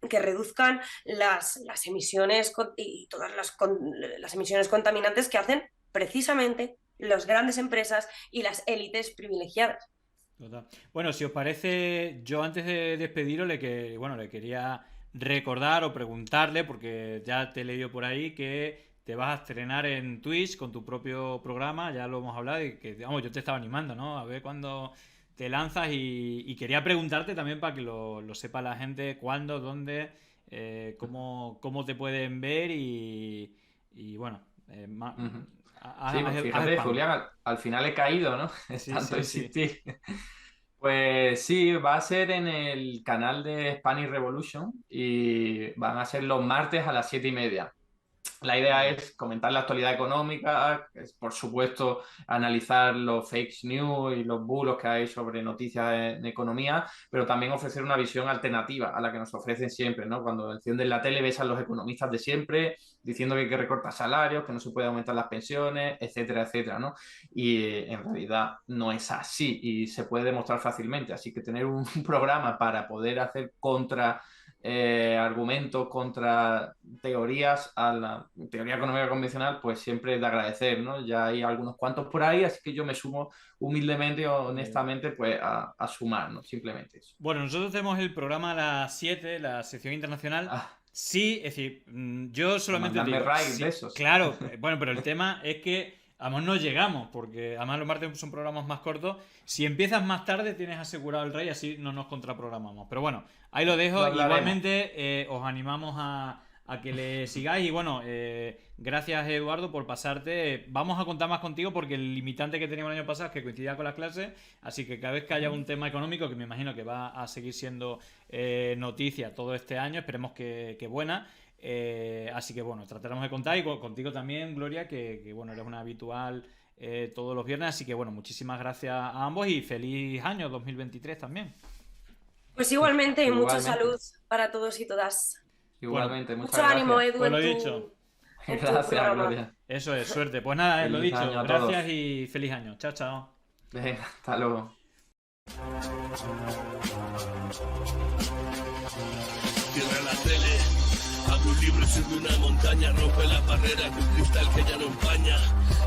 que reduzcan las emisiones y todas las emisiones contaminantes que hacen precisamente las grandes empresas y las élites privilegiadas. Total. Bueno, si os parece, yo antes de despediros le quería recordar o preguntarle, porque ya te he leído por ahí que te vas a estrenar en Twitch con tu propio programa, ya lo hemos hablado, y que, vamos, yo te estaba animando, ¿no? A ver cuándo te lanzas, y quería preguntarte también para que lo sepa la gente, cuándo, dónde, cómo te pueden ver y bueno... Sí, pues fíjate, Julián, al final he caído, ¿no? Es tanto insistir. Pues sí, va a ser en el canal de Spanish Revolution y van a ser los martes a las 7:30. La idea es comentar la actualidad económica, por supuesto analizar los fake news y los bulos que hay sobre noticias en economía, pero también ofrecer una visión alternativa a la que nos ofrecen siempre, ¿no? Cuando encienden la tele ves a los economistas de siempre diciendo que hay que recortar salarios, que no se puede aumentar las pensiones, etcétera, etcétera, ¿no? Y en realidad no es así y se puede demostrar fácilmente. Así que tener un programa para poder hacer argumentos contra teorías a la teoría económica convencional, pues siempre es de agradecer, ¿no? Ya hay algunos cuantos por ahí, así que yo me sumo humildemente, honestamente, pues a sumar, ¿no? Simplemente eso. Bueno, nosotros tenemos el programa a las 7, la sección internacional. Sí, es decir, yo solamente digo, de esos. Claro, bueno, pero el tema es que además no llegamos, porque además los martes son programas más cortos. Si empiezas más tarde tienes asegurado el rey, así no nos contraprogramamos. Pero bueno, ahí lo dejo. Igualmente os animamos a que le sigáis. Y bueno, gracias Eduardo por pasarte. Vamos a contar más contigo porque el limitante que teníamos el año pasado es que coincidía con las clases. Así que cada vez que haya un tema económico, que me imagino que va a seguir siendo noticia todo este año, esperemos que buena. Así que bueno, trataremos de contar, y contigo también, Gloria, que bueno, eres una habitual todos los viernes, así que bueno, muchísimas gracias a ambos y feliz año 2023 también. Pues igualmente, y mucha salud para todos y todas. Igualmente, mucho ánimo, Edu. Pues lo he dicho. Gracias, Gloria. Eso es, suerte. Pues nada, lo he dicho. Gracias y feliz año. Chao, chao. Venga, hasta luego. Cierra la tele, abre un libro y sube una montaña, rompe la barrera de un cristal que ya no empaña.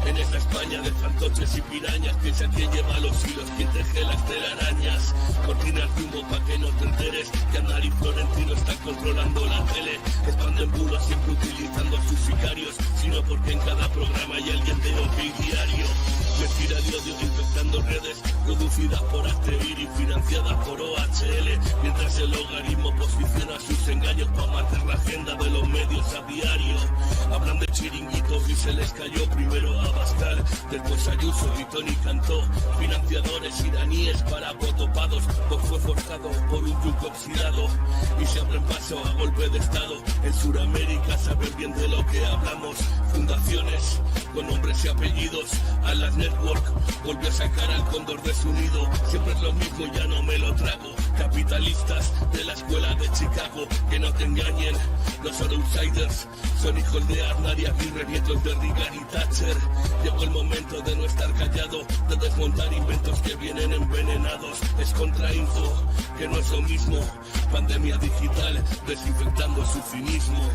En esta España de fantoches y pirañas, piensa quién lleva los hilos, quién teje las telarañas. Cortina el rumbo pa' que no te enteres que Aznar y Florentino están controlando la tele, expanden bulos siempre utilizando a sus sicarios, sino porque en cada programa hay alguien de OK Diario. Mentira de odio infectando redes, producidas por Asteir y financiadas por OHL, mientras el logaritmo posiciona sus engaños para marcar la agenda de los medios a diario. Hablan de chiringuitos y se les cayó primero a Abascal, después Ayuso y Tony Cantó, financiadores iraníes para potopados, pues fue forzado por un yunque oxidado y se abren paso a golpe de estado. En Sudamérica saben bien de lo que hablamos, fundaciones con nombres y apellidos. Atlas Network volvió a sacar al cóndor de su nido, siempre es lo mismo, ya no me lo trago. Capitalistas de la escuela de Chicago, que no te engañen, no son outsiders, son hijos de Aznar y Aguirre, nietos de Reagan y Thatcher. Llegó el momento de no estar callado, de desmontar inventos que vienen envenenados. Es contrainfo, que no es lo mismo, pandemia digital desinfectando su cinismo.